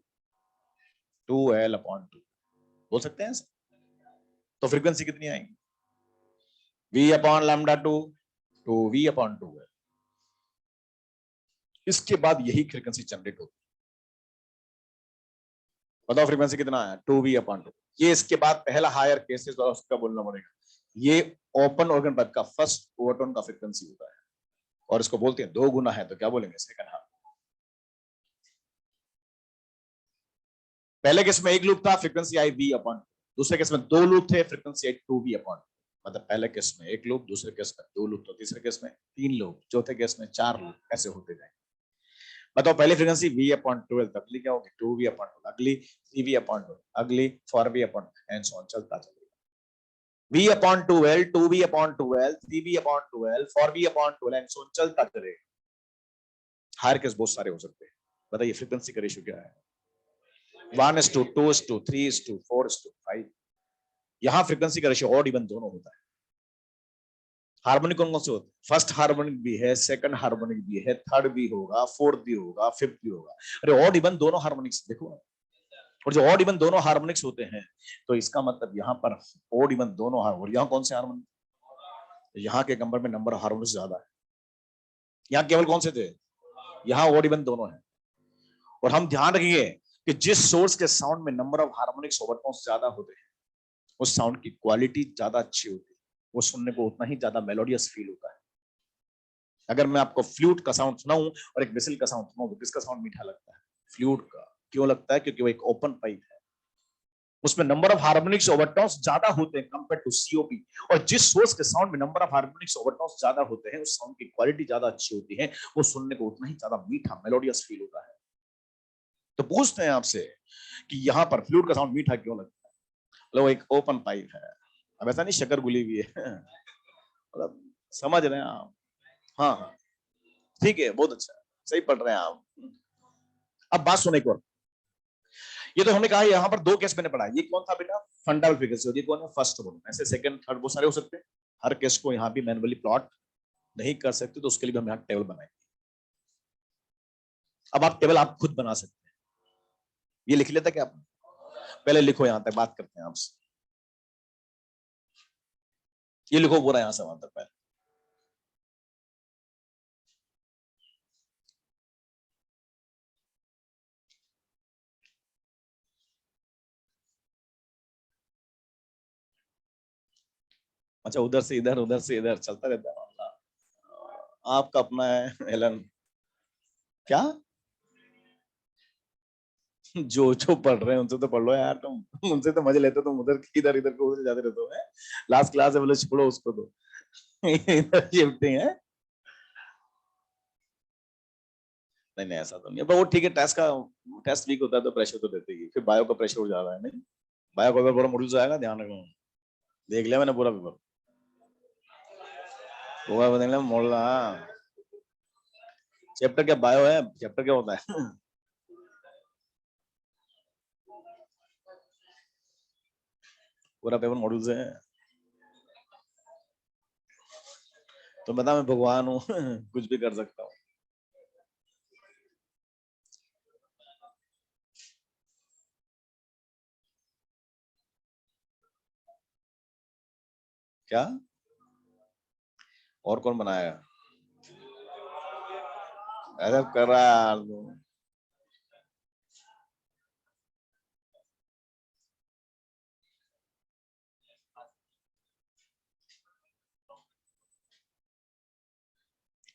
2l अपॉन 2 बोल सकते हैं। तो फ्रीक्वेंसी कितनी आएगी? v upon lambda 2 to v upon 2 है। इसके बाद यही फ्रीक्वेंसी जनरेट होती है। बताओ फ्रीक्वेंसी कितना आया? 2v upon 2। ये इसके बाद पहला हायर केसेस और उसका बोलना पड़ेगा। ये ओपन ऑर्गन पाइप का फर्स्ट ओवरटोन का फ्रीक्वेंसी होता है, और इसको बोलते हैं 2 गुना है, तो क्या बोलेंगे? Second half. पहले केस में एक लूप था, फ्रीक्वेंसी आई v अपॉन, दूसरे केस में 2 लूप थे, फ्रीक्वेंसी आई 2v अपॉन। मतलब पहले केस में एक लूप, दूसरे केस में 2 लूप, तो तीसरे केस में 3 लूप, चौथे केस में 4 लूप, ऐसे होते जाएंगे। बताओ पहली फ्रीक्वेंसी v अपॉन 12, तो अगली क्या होगी? 2v अपॉन 12, अगली 3v अपॉन 12, अगली 4v upon, and so on चलता चलेगा। v upon 12, 2v upon 12, 3v upon 12, 4v upon 12, and so on चलता चलेगा। हायर केस बहुत सारे हो सकते हैं। बताइए फ्रीक्वेंसी का रेशियो क्या है? 1:2, 2:3, 4:5। यहां फ्रीक्वेंसी का रेशियो ऑड इवन दोनों होता है। हार्मोनिक कौन कौन से होते हैं? फर्स्ट हार्मोनिक भी है, सेकंड हार्मोनिक भी है, थर्ड भी होगा, फोर्थ भी होगा, फिफ्थ भी होगा। अरे ऑड इवन दोनों हार्मोनिक्स देखो, और जो ऑड इवन दोनों हार्मोनिक्स होते हैं, तो इसका मतलब यहाँ पर ऑड इवन दोनों हार्मोनिक। यहाँ कौन से हार्मोनिक? यहाँ के कंपेयर में नंबर हार्मोनिक्स ज्यादा है। यहाँ केवल कौन से थे, यहाँ ओड इवन दोनों है। और हम ध्यान रखिए कि जिस सोर्स के साउंड में नंबर ऑफ हार्मोनिक्स ओवरटोन्स ज्यादा होते हैं उस साउंड की क्वालिटी ज्यादा अच्छी होती है, वो सुनने को उतना ही ज्यादा मेलोडियस फील होता है। अगर मैं आपको फ्लूट का साउंड सुनाऊं और एक विसिल का साउंड सुनाऊं तो किसका साउंड मीठा लगता है, फ्लूट का। क्यों लगता है, क्योंकि वो एक ओपन पाइप है, उसमें नंबर ऑफ हार्मोनिक्स ओवरटोन्स ज्यादा होते हैं कंपेयर टू सीओपी। और जिस सोर्स के साउंड में नंबर ऑफ हार्मोनिक्स ओवरटोन्स ज्यादा होते हैं उस साउंड की क्वालिटी ज्यादा अच्छी होती है, वो सुनने को उतना ही ज्यादा मीठा मेलोडियस फील होता है। तो पूछते हैं आपसे कि यहाँ पर फ्लूट का साउंड मीठा क्यों लगता है, लो एक ओपन पाइप है। अब ऐसा नहीं शक्कर गुली भी है मतलब समझ रहे हैं आप। हाँ ठीक है, बहुत अच्छा, सही पढ़ रहे हैं आप। अब बात सुने एक और, ये तो हमने कहा यहाँ पर दो केस मैंने पढ़ा, ये कौन था बेटा, फंडामेंटल फ्रीक्वेंसी, और ये कौन है, फर्स्ट वन। ऐसे सेकंड थर्ड बहुत सारे हो सकते हैं, हर केस को यहाँ भी मैनुअली प्लॉट नहीं कर सकते, तो उसके लिए हम यहाँ टेबल बनाएंगे। अब आप टेबल आप खुद बना सकते हैं, ये लिख लेता क्या आप, पहले लिखो, यहां तक बात करते हैं आपसे, ये लिखो पूरा यहां से वहां तक पहले। अच्छा, उधर से इधर चलता रहता है मामला। आपका अपना है एलन, क्या जो जो पढ़ रहे हैं उनसे तो पढ़ लो यार, तुम उनसे तो मजे लेते हो, तुम उधर इधर इधर को उधर जाते रहते हो। लास्ट क्लास है बोले छोड़ो उसको, तो इधर शिफ्टिंग है। नहीं नहीं ऐसा तो नहीं है, पर वो ठीक है, टेस्ट वीक होता है तो प्रेशर तो देते ही, फिर बायो का प्रेशर हो जा रहा है। नहीं, बायो का पेपर पूरा मॉड्यूल आएगा, ध्यान रखना, देख लिया मैंने पूरा पेपर, पूरा देख लिया मोड़ रहा। चैप्टर क्या बायो है, चैप्टर क्या होता है पूरा पेपर मॉड्यूल से है। तो बता, मैं भगवान हूँ कुछ भी कर सकता हूँ। क्या और कौन बनाया, अरे कर रहा है यार तू।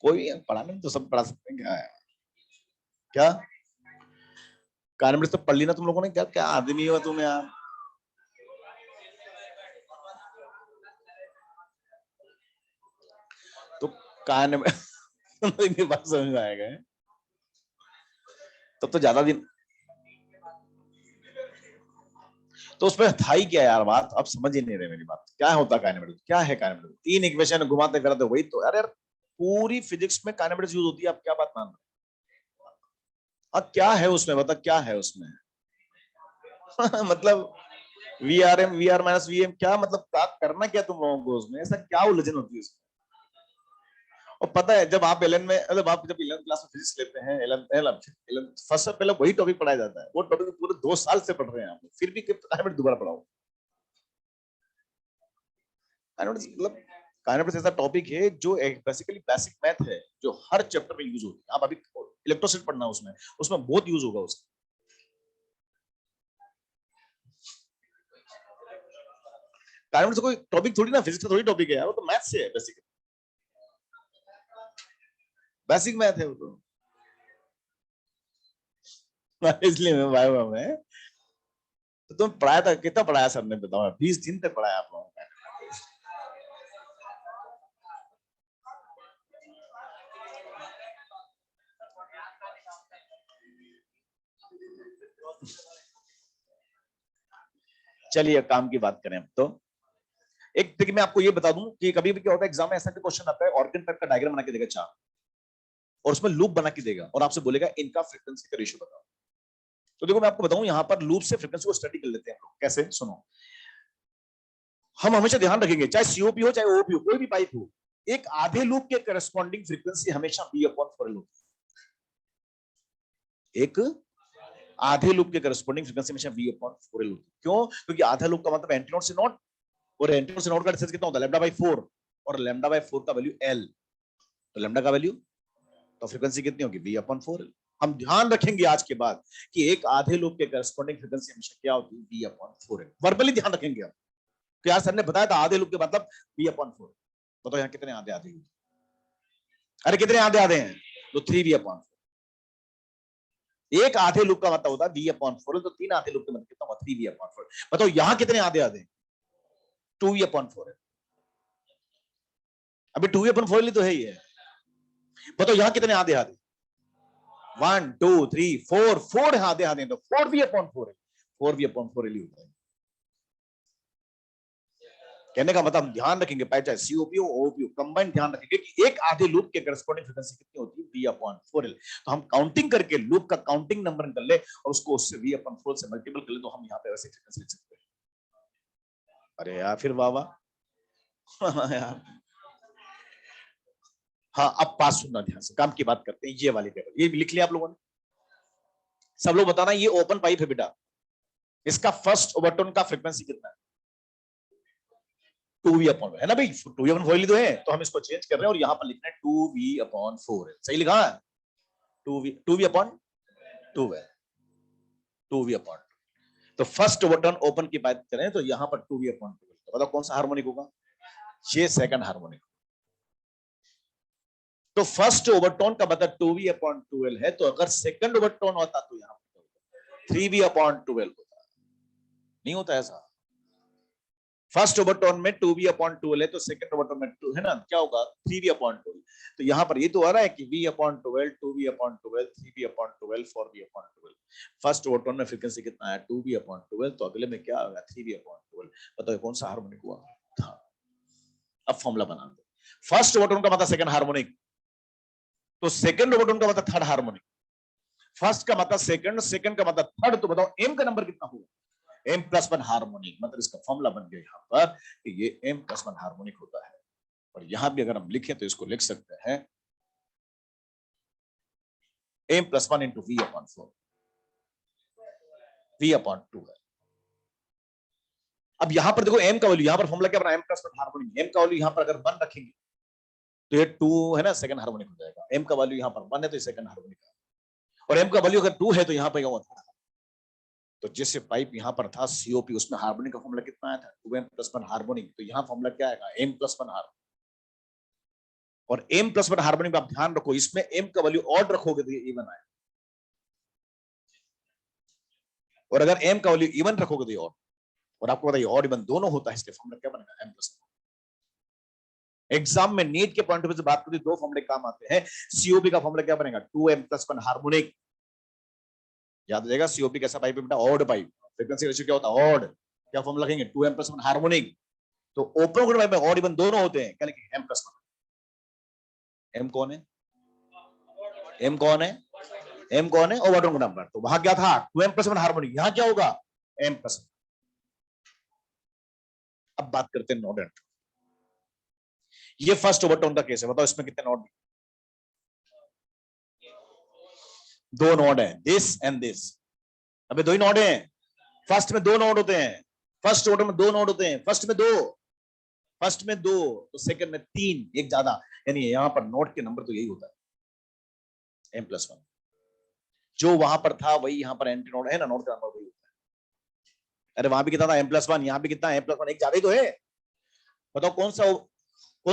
कोई पढ़ाने तो सब पढ़ा सकते हैं, क्या है, क्या कानमृत तो पढ़ ली ना तुम लोगों ने, क्या क्या आदमी हो तुम यार। तो कान में बात समझ में आएगा, तब तो ज्यादा दिन, तो उसमें था ही क्या यार बात, अब समझ ही नहीं रहे मेरी बात, क्या होता काइनेमेटिक्स, क्या है काइनेमेटिक्स, तीन इक्वेशन घुमाते फिराते वही तो, अरे यार पूरी फिजिक्स में काइनेमेटिक्स यूज होती है, आप क्या बात मान रहे हो, अब क्या है उसमें, बता क्या है उसमें मतलब V R M, V R minus V M, क्या मतलब, क्या करना क्या तुम लोगों को उसमें, ऐसा क्या उलझन होती है उसमें। और पता है जब आप एलन में, मतलब आप जब 11th क्लास में फिजिक्स लेते हैं, एलन फर्स्ट से पहले वही टॉपिक पढ़ाया जाता है, वो टॉपिक पूरे 2 साल से पढ़ रहे हैं आप, फिर भी काइनेमेटिक्स दोबारा पढ़ाओ। काइनेमेटिक्स मतलब काइनेमेटिक्स ऐसा टॉपिक है जो एक बेसिकली बेसिक मैथ है, जो हर चैप्टर में यूज होती है। आप अभी इलेक्ट्रोसिटी पढ़ना उसमें, उसमें बहुत यूज होगा उसका। काइनेमेटिक्स कोई टॉपिक थोड़ी ना, फिजिक्स का थोड़ी टॉपिक है यार, वो तो मैथ से है, बेसिकली बेसिक मैथ है वो तो इसलिए मैं बायो में, तो तुम पढ़ाया था, कितना पढ़ाया सर ने बताओ, 20 दिन तक पढ़ाया आप लोगों ने। चलिए काम की बात करें तो, एक देखिए मैं आपको ये बता दूं कि कभी भी क्या होता है एग्जाम में, ऐसा भी क्वेश्चन आता है, ऑर्गन टाइप का डायग्राम बना के देगा चार, और उसमें लूप बना के देगा और आपसे बोलेगा इनका फ्रीक्वेंसी का रेशियो बताओ। तो देखो मैं आपको बताऊं, यहां पर लूप से फ्रीक्वेंसी को स्टडी कर लेते हैं हम लोग, कैसे सुनो। हम हमेशा ध्यान रखेंगे, चाहे सीओपी हो चाहे ओपी हो, कोई भी पाइप हो, एक आधे लूप के करस्पॉन्डिंग फ्रीक्वेंसी हमेशा बी अपॉन 4 होती है। एक आधे लूप के करस्पॉन्डिंग फ्रीक्वेंसी हमेशा बी अपॉन 4 होती है। क्यों, क्योंकि आधा लूप का मतलब एंटी नोड से नोड, और एंटी नोड से नोड का डिस्टेंस कितना होता है, लैम्डा बाई 4, और लैम्डा बाय 4 का वैल्यू L, तो लैम्डा का वैल्यू, तो फ्रीक्वेंसी कितनी होगी V/4L। हम ध्यान रखेंगे आज के बाद कि एक आधे लूप के करस्पॉन्डिंग फ्रीक्वेंसी हमेशा क्या होती है, V/4L। वर्बली ध्यान रखेंगे हम, तो यार सर ने बताया था आधे लूप के मतलब V/4। बताओ यहाँ कितने आधे आधे, अरे कितने आधे आधे हैं, तो 3V/4। एक आधे लूप का मतलब होता है V/4, तो 3 आधे लूप का मतलब कितना होगा, 3V/4। बताओ यहाँ कितने आधे आधे, 2V/4। अभी 2V/4 तो है ही है। बताओ यहाँ कितने आधे आधे, 1 2 3 4, 4 आधे आधे, तो 4V/4 है, 4V/4 ही होता है। कहने का मतलब ध्यान रखेंगे, चाहे सीओपीओ ओपीओ कंबाइंड, ध्यान रखेंगे कि एक आधे लूप के करस्पॉन्डिंग फ्रीक्वेंसी कितनी होती है, V/4L। तो हम काउंटिंग करके लूप का काउंटिंग नंबर निकल ले और उसको उससे V/4 से मल्टीपल कर ले, तो हम यहाँ पे वैसे फ्रीक्वेंसी लिख सकते हैं। अरे यार फिर वाह वाह यार। हाँ अब पास सुनना ध्यान से, काम की बात करते हैं। ये वाली टेबल ये लिख लिया आप लोगों ने, सब लोग बताना। ये ओपन पाइप है बेटा, इसका फर्स्ट ओवरटोन का फ्रीक्वेंसी कितना है, 2V/4 है ना भाई, 2V/4 तो है, तो हम इसको चेंज कर रहे हैं और यहां पर लिखना है 2V/4 है। सही लिखा है, 2V/2 है, 2V/2। तो फर्स्ट ओवरटोन ओपन की बात करें तो यहां पर 2V/2, तो बताओ कौन सा हार्मोनिक होगा, ये सेकंड हार्मोनिक। तो फर्स्ट ओवरटोन का मतलब 2V/2L है, तो अगर सेकंड ओवरटोन होता तो यहां पर 3V/12 होता, नहीं होता ऐसा। फर्स्ट ओवरटोन में 2V/2L है, तो सेकंड ओवरटोन में 2 है ना, क्या होगा 3V/12। तो यहां पर ये तो आ रहा है कि V/12, 2V/12, 3V/12, 4V/12। First overtone में फ्रीक्वेंसी कितना है, 2V/12, तो अगले में क्या होगा 3V/12। बताओ कौन सा हार्मोनिक हुआ था। अब फॉर्मूला बना दो, फर्स्ट ओवरटोन का मतलब सेकंड हार्मोनिक, तो सेकंड ओवरटोन का मतलब थर्ड हार्मोनिक। फर्स्ट का मतलब सेकंड, सेकंड का मतलब थर्ड, तो बताओ एम का नंबर कितना होगा, M+1 हार्मोनिक। मतलब इसका फॉर्मूला बन गया यहाँ पर कि ये M+1 हार्मोनिक होता है। और यहां भी अगर हम लिखें तो इसको लिख सकते हैं M+1 इंटू V/4, V/2 है। अब यहां पर देखो M का वैल्यू, यहां पर फॉर्मूला क्या बना, M+1 हार्मोनिक। M का वैल्यू यहां पर अगर 1 रखेंगे तो ये 2 है ना, सेकंड हार्मोनिक हो जाएगा। M का वैल्यू यहां पर 1 है तो ये सेकंड हार्मोनिक है, और M का वैल्यू अगर 2 है तो यहां पर क्या होता है, तो जैसे पाइप यहां पर था सीओपी, उसमें हार्मोनिक का फॉर्मूला कितना आया था, 2M+1 हार्मोनिक। तो यहां फॉर्मूला क्या आएगा, M+1 हार्मोनिक। और M+1 हार्मोनिक में आप ध्यान रखो, इसमें M का वैल्यू ऑड रखोगे तो ये इवन आएगा, और अगर M का वैल्यू इवन रखोगे तो ये ऑड। और आपको बताइए ऑड इवन दोनों होता है, इसलिए फॉर्मूला क्या बनेगा, M+1। एग्जाम में नीट के पॉइंट ऑफ व्यू से बात करें, दो फॉर्मूले काम आते हैं। सीओपी का फॉर्मूला क्या बनेगा, 2M+1 हार्मोनिक। याद हो जाएगा, सीओपी कैसा पाइप है बेटा, ऑड पाइप। फ्रीक्वेंसी रेशियो क्या होता है, ऑड। क्या फॉर्मूला लिखेंगे, 2M+1 हार्मोनिक। तो ओपन पाइप में ऑड इवन दोनों होते हैं, क्या लिखेंगे, M+1। M कौन है, M कौन है, M कौन है, ओवरटोन का नंबर। तो वहां क्या था, 2M+1 हार्मोनिक, यहां क्या होगा, M+1। अब बात करते हैं नोड एंड। ये फर्स्ट ओवरटोन का केस है, बताओ इसमें कितने नोड, दो नोड है, दिस एंड दिस। अबे दो ही नोड हैं, फर्स्ट में दो नोड होते हैं, फर्स्ट ऑर्डर में दो नोड होते हैं, फर्स्ट में दो, फर्स्ट में दो, तो सेकंड में तीन, एक ज्यादा। यानी यहां पर नोड के नंबर तो यही होता है, M+1। जो वहां पर था वही यहां पर एंटी नोड है ना, नोड का नंबर वही होता है। अरे वहां भी कितना था, M+1, यहां भी कितना है, M+1, एक ज्यादा ही तो है। बताओ कौन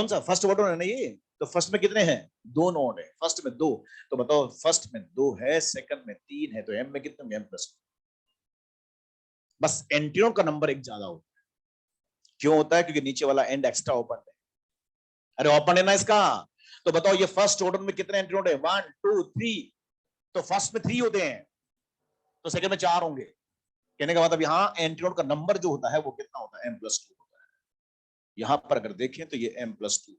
सा फर्स्ट ऑर्डर है ना ये, तो फर्स्ट में कितने हैं, दो नोड है, फर्स्ट में दो। तो बताओ फर्स्ट में दो है, सेकंड में तीन है, तो M में कितने, M+1। बस एंटीनोड का नंबर एक ज्यादा होता है। क्यों होता है, क्योंकि नीचे वाला एंड एक्स्ट्रा ओपन है। अरे ओपन है ना इसका। तो बताओ ये फर्स्ट ऑर्डर में कितने एंटीनोड है, 1 2 3। तो फर्स्ट में 3 होते हैं, तो सेकंड में 4 होंगे। कहने का मतलब यहाँ एंटीनोड का नंबर जो होता है वो कितना होता है, M+2 होता है। यहां पर अगर देखें तो ये M+2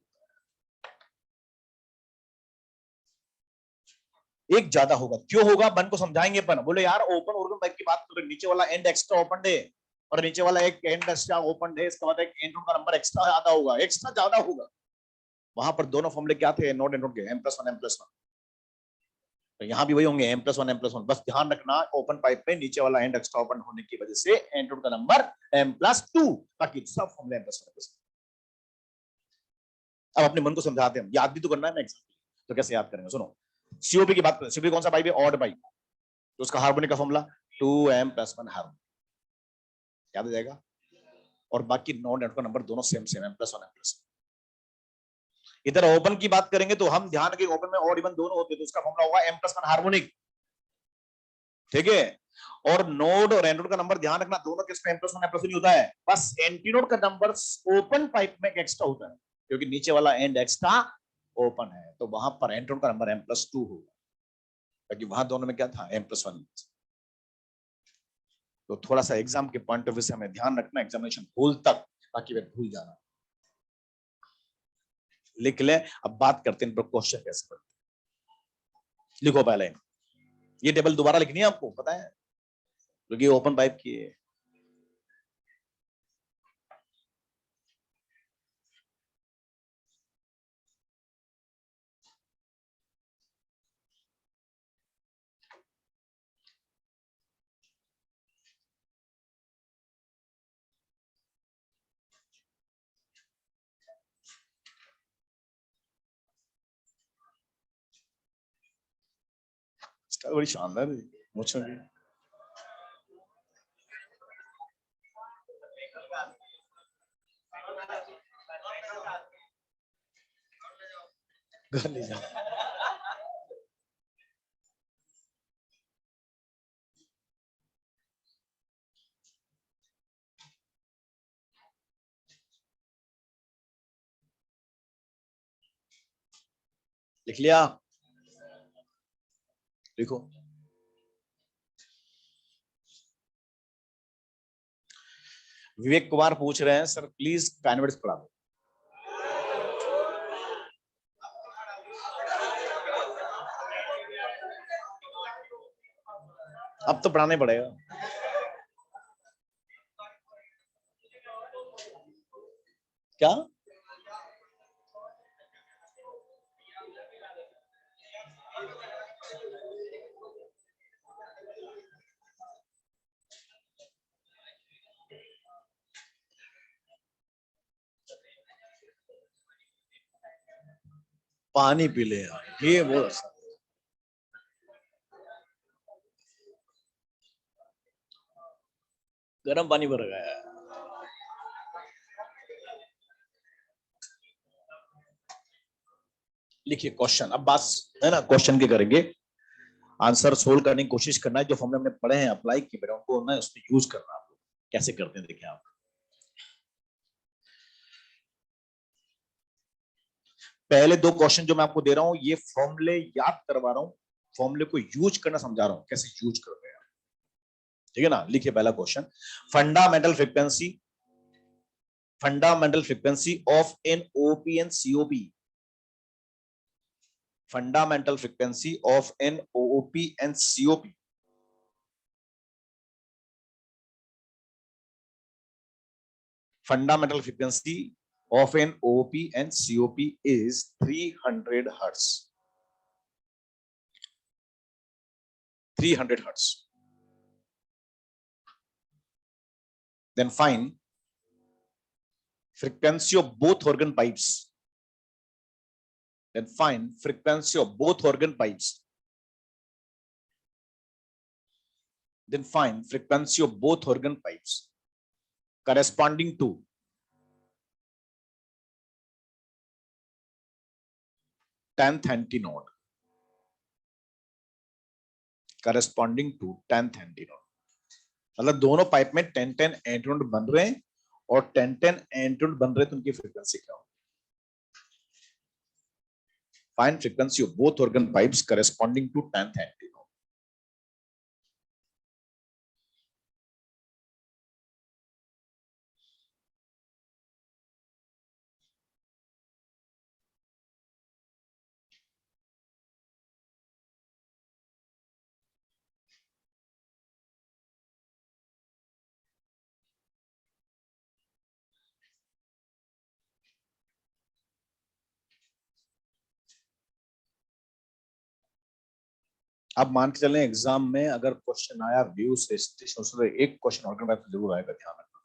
एक ज्यादा होगा। क्यों होगा, बन को समझाएंगे अपन। बोले यार ओपन ऑर्गन पाइप की बात करें, नीचे वाला एंड एक्स्ट्रा ओपन है और नीचे वाला एक एंड एक्स्ट्रा ओपन है, इसका मतलब एंड का नंबर एक्स्ट्रा ज्यादा होगा, एक्स्ट्रा ज्यादा होगा। वहां पर दोनों फॉर्मूले क्या थे, नोड एंड नोड के, M+1 M+1। तो यहाँ भी वही होंगे, M+1 M+1। बस ध्यान रखना ओपन पाइप में नीचे वाला एंड एक्स्ट्रा ओपन होने की वजह से एंड का नंबर M+2, बाकी सब फॉर्मूले M+1। अब अपने मन को समझाते हैं, याद भी तो करना है ना एग्जाम, तो कैसे याद करेंगे? सुनो, सीओपी की बात करें, सीओपी कौन सा पाइप है? ऑड पाइप, तो उसका हार्मोनिक का फॉर्मूला 2m+1 हार्मोनिक, याद हो जाएगा। और बाकी नॉन एड का नंबर दोनों सेम सेम, m+1 m+1। इधर ओपन की बात करेंगे तो हम ध्यान रखें, ओपन में ऑड इवन दोनों होते हैं, तो उसका फॉर्मूला होगा m+1 हार्मोनिक, ठीक है। और नोड और एंड नोड का नंबर ध्यान रखना, दोनों केस में m+1 m+1 होता है, बस एंटी नोड का नंबर ओपन पाइप में एक्स्ट्रा होता है, क्योंकि नीचे वाला एंड एक्स्ट्रा ओपन है, तो वहां पर एंटी नोड का नंबर m+2 होगा, क्योंकि वहां दोनों में क्या था? m+1। तो थोड़ा सा एग्जाम के पॉइंट ऑफ व्यू से हमें ध्यान रखना, एग्जामिनेशन होल तक, ताकि वे भूल जाना। लिख ले। अब बात करते हैं क्वेश्चन कैसे करते। लिखो पहले, ये टेबल दोबारा लिखनी है आपको, पता है, क्योंकि ओपन पाइप की है। बड़ी शानदार है, मुझे घर ले जा। लिख लिया? लिखो। विवेक कुमार पूछ रहे हैं, सर प्लीज काइनेमेटिक्स पढ़ा दो। अब तो पढ़ाना ही पड़ेगा। क्या? पानी पी ले यार, ये वो गर्म पानी भर गया है। लिखिए क्वेश्चन, अब बात है ना, क्वेश्चन के करेंगे, आंसर सोल्व करने की कोशिश करना है, जो फॉर्मूले हमने पढ़े हैं अप्लाई किए मेरे, उनको ना उसमें यूज करना। आप लोग कैसे करते हैं देखिए आप। पहले दो क्वेश्चन जो मैं आपको दे रहा हूं, ये फॉर्मूले याद करवा रहा हूं, फॉर्मूले को यूज करना समझा रहा हूं, कैसे यूज करते हैं, ठीक है ना। लिखिए पहला question, fundamental frequency, fundamental frequency of N OP and COP, fundamental frequency of an OOP and COP, fundamental frequency of an OOP and COP is 300 hertz, 300 hertz. Then find frequency of both organ pipes, then find frequency of both organ pipes, then find frequency of both organ pipes corresponding to 10th antinode, corresponding to 10th antinode, मतलब दोनों pipe में 10-10 antinode बन रहे हैं, और 10-10 antinode बन रहे हैं, तो उनकी फ्रीक्वेंसी क्या हो? Find frequency of both organ pipes corresponding to 10th antinode. आप मान के चलें एग्जाम में अगर क्वेश्चन आया व्यू से स्टेशन से, एक क्वेश्चन ऑर्गन पाइप जरूर आएगा, ध्यान रखना।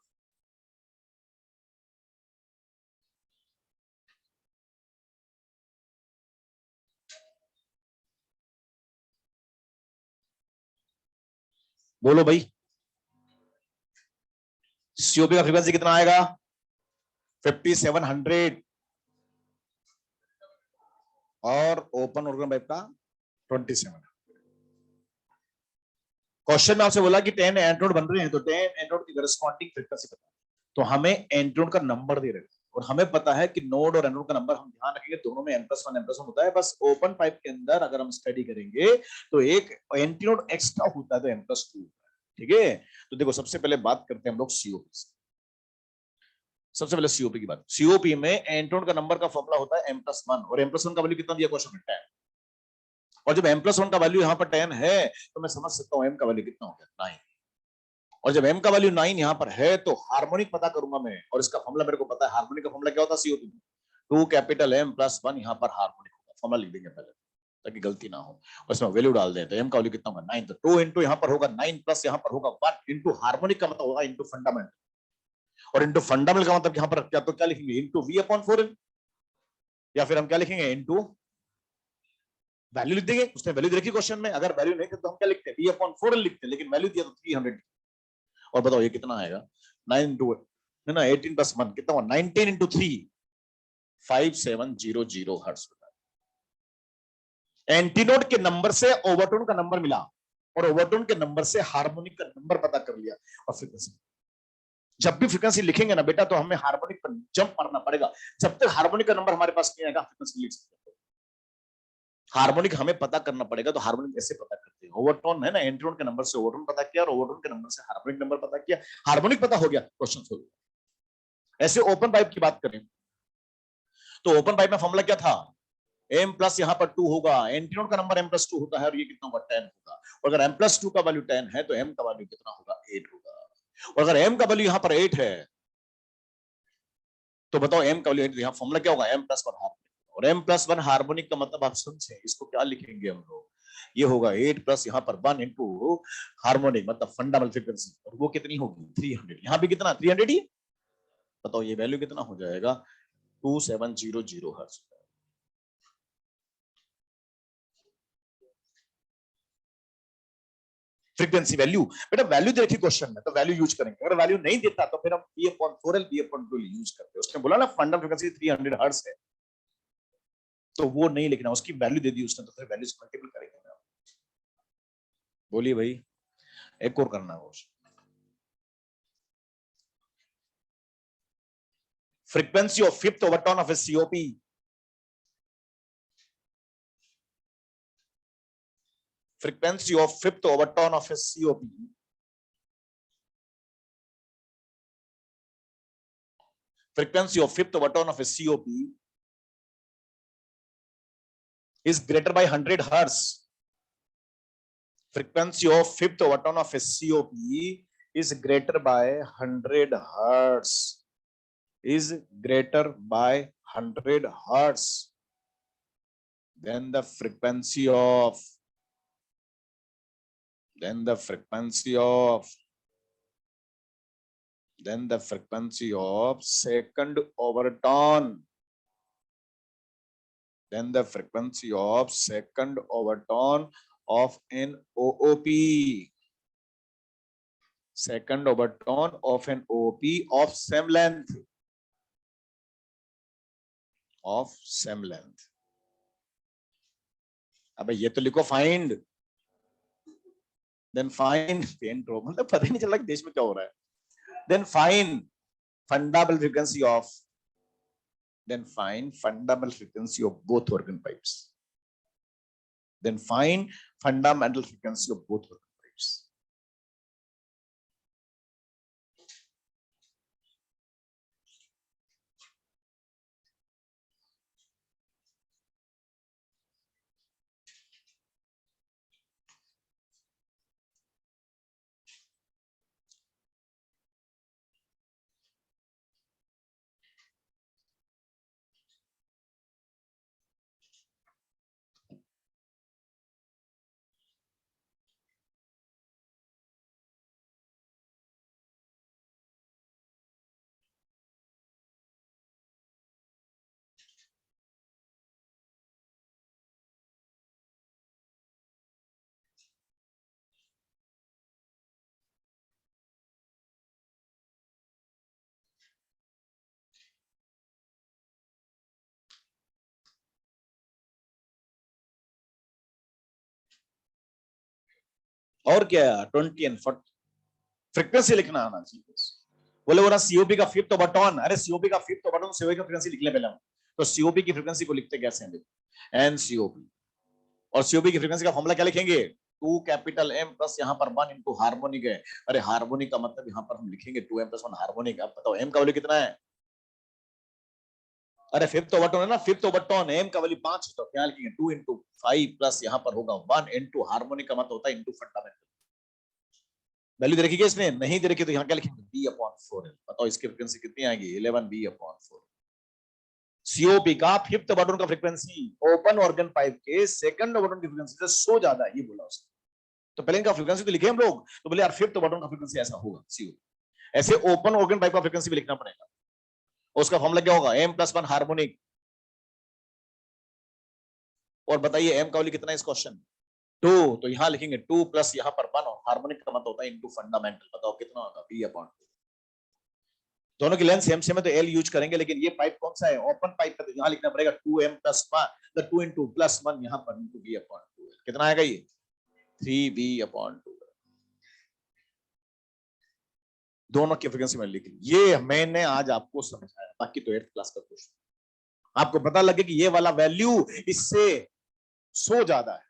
बोलो भाई, सीओपी का फ्रीक्वेंसी कितना आएगा? 5700 और ओपन ऑर्गन पाइप का 27। क्वेश्चन में आपसे बोला कि 10 एंट्रोड बन रहे हैं, तो 10 एंट्रोड की करस्पॉन्डिंग फ्रीक्वेंसी पता है, तो हमें एंट्रोड का नंबर दे रहे हैं और हमें पता है कि नोड और एनोड का नंबर हम ध्यान रखेंगे दोनों में n+1 होता है। बस ओपन पाइप के अंदर अगर हम स्टडी करेंगे तो एक एंटीनोड एक्स्ट्रा होता है तो n+2 होता है। ठीक है, तो देखो सबसे पहले बात करते हैं हम लोग सीओपी से। सबसे पहले सीओपी की बात, सीओपी में एंटीनोड का नंबर का फॉर्मूला होता है m+1 और m+1 का वैल्यू कितना दिया क्वेश्चन में? 10। और जब m+1 का वैल्यू यहाँ पर 10 है तो मैं समझ सकता हूँ m का वैल्यू कितना हो गया? 9। और जब m का वैल्यू 9 यहाँ पर है तो हार्मोनिक पता करूंगा मैं, और इसका फॉर्मूला मेरे को पता है। हार्मोनिक का फॉर्मूला क्या होता है सीओपी में? 2 कैपिटल M+1 यहाँ पर हार्मोनिक होगा। फॉर्मूला लिख देंगे पहले ताकि गलती ना हो, और इसमें वैल्यू डाल दें। तो m का वैल्यू कितना होगा? 9। तो 2 इंटू यहाँ पर होगा 9 प्लस यहाँ पर होगा 1 इंटू हार्मोनिक का मतलब होगा इंटू फंडामेंटल, और इंटू फंडामेंटल का मतलब यहाँ पर क्या, तो क्या लिखेंगे? इंटू V/4, या फिर हम क्या लिखेंगे? इंटू वैल्यू लिख देंगे। उसने वैल्यू देखी क्वेश्चन में, अगर वैल्यू नहीं तो हम क्या लिखते हैं? V/4 लिखते हैं, लेकिन वैल्यू दिया तो 300। और बताओ ये कितना आएगा? 9 इंटू ना 18+1 कितना हुआ? 19 इंटू 3 5700 हर्ट्ज। एंटीनोड के नंबर से ओवरटोन का नंबर मिला और ओवरटोन के नंबर से हार्मोनिक का नंबर पता कर लिया। और फ्रीक्वेंसी, जब भी फ्रीक्वेंसी लिखेंगे ना बेटा तो हमें हार्मोनिक पर जंप मारना पड़ेगा। जब तक हार्मोनिक का नंबर हमारे पास नहीं आएगा फ्रीक्वेंसी लिख सकते। हार्मोनिक हमें पता करना पड़ेगा, तो हार्मोनिक ऐसे पता करते हैं। ओवरटोन है ना, एंटीनोड के नंबर से ओवरटोन पता किया और ओवरटोन के नंबर से हार्मोनिक नंबर पता किया। हार्मोनिक पता हो गया, क्वेश्चन सोल्व। ऐसे ओपन पाइप की बात करें तो ओपन पाइप में फॉर्मूला क्या था? m प्लस यहाँ पर 2 होगा, एंटीनोड का नंबर m+2 होता है और ये कितना होगा? 10 होगा। और अगर m+2 का वैल्यू 10 है तो m का वैल्यू कितना होगा? 8 होगा। और अगर m का वैल्यू यहाँ पर 8 है तो बताओ m का वैल्यू 8, यहाँ फॉर्मूला क्या होगा? m+1 harmonic. और m+1 हार्मोनिक का मतलब आप समझे, इसको क्या लिखेंगे हम लोग? ये होगा 8 प्लस यहाँ पर 1 इंटू हार्मोनिक मतलब फंडामेंटल फ्रीक्वेंसी, और वो कितनी होगी? 300। यहाँ भी कितना? 300 ही। बताओ ये वैल्यू कितना हो जाएगा? 2700 हर्ट्ज। फ्रीक्वेंसी वैल्यू, बेटा वैल्यू देखी क्वेश्चन में तो वैल्यू यूज करेंगे। अगर वैल्यू नहीं देता तो फिर हम V/4L V/2 यूज करते हैं। उसने बोला ना फंडा फ्रीक्वेंसी 300 हर्ट्ज है, तो वो नहीं लिखना, उसकी वैल्यू दे दी उसने तो फिर वैल्यू से मल्टीपल करेंगे। बोलिए भाई, एक और करना है। Frequency of fifth overtone of A COP, frequency of fifth overtone of a COP frequency of fifth overtone of a COP is greater by 100 hertz. Frequency of fifth overtone of a COP is greater by 100 hertz. Is greater by 100 hertz. Then the frequency of then the frequency of then the frequency of second overtone then the frequency of second overtone of an OOP, second overtone of an OP of same length, of same length. अबे ये तो लिखो find, then find pen drop, मतलब पता ही नहीं चल रहा कि देश में क्या हो रहा है। Then find fundamental frequency of then find fundamental frequency of both organ pipes, then find fundamental frequency of both organ pipes. और क्या है 20 एंड 40 फ्रीक्वेंसी लिखना आना चाहिए। बोले वो ना सीओपी का फिफ्थ बटन, अरे सीओपी का फिफ्थ बटन सीओपी का फ्रीक्वेंसी लिख ले पहले हम। तो सीओपी की फ्रीक्वेंसी को लिखते कैसे हैं, एन सीओपी। और सीओपी की फ्रीक्वेंसी का फॉर्मूला क्या लिखेंगे, 2 कैपिटल एम प्लस यहाँ पर 1 इंटू हार्मोनिक है। अरे हार्मोनिक का मतलब यहाँ पर हम लिखेंगे 2m प्लस 1 हार्मोनिक। अब बताओ एम का वैल्यू कितना है, अरे फिफ्थ ओवरटोन है ना, फिफ्थ ओवरटोन एम का वैल्यू 5 तो क्या लिखेंगे 2 इंटू 5 प्लस यहाँ पर होगा 1 इंटू हार्मोनिक का मतलब होता है इंटू फंडामेंटल। वैल्यू दे रखी है इसने, नहीं दे रखी तो यहाँ क्या लिखेंगे बी अपॉन 4। बताओ इसकी फ्रीक्वेंसी कितनी आएगी 11 बी अपॉन 4। सीओपी का फिफ्थ बटन का फ्रीक्वेंसी ओपन ऑर्गन पाइप के सेकंड बटन की फ्रीक्वेंसी से सो ज्यादा है, ये बोला उसने। तो पहले इनका फ्रीक्वेंसी तो लिखे हम लोग, तो बोले यार फिफ्थ बटन का फ्रीक्वेंसी ऐसा होगा सीओपी। ऐसे ओपन ऑर्गन पाइप का फ्रीक्वेंसी भी लिखना पड़ेगा, उसका फॉर्मूला क्या होगा एम प्लस 1 हार्मोनिक। और बताइए एम का वैल्यू कितना है इस क्वेश्चन 2, तो यहां लिखेंगे 2 प्लस यहाँ पर 1 और हार्मोनिक का मतलब होता है इनटू फंडामेंटल। बताओ कितना होगा बी अपॉन 2। दोनों की लेंथ सेम सेम है तो एल यूज करेंगे, लेकिन ये पाइप कौन सा है ओपन पाइप का, तो यहां लिखना पड़ेगा 2m plus 1 the 2 into plus 1 यहाँ पर इंटू बी अपॉन 2। कितना आएगा ये 3b अपॉन 2। दोनों की फ्रीक्वेंसी में लिख ली, ये मैंने आज आपको समझाया, बाकी तो 8th क्लास का क्वेश्चन। आपको पता लगे कि ये वाला वैल्यू इससे सो ज्यादा है,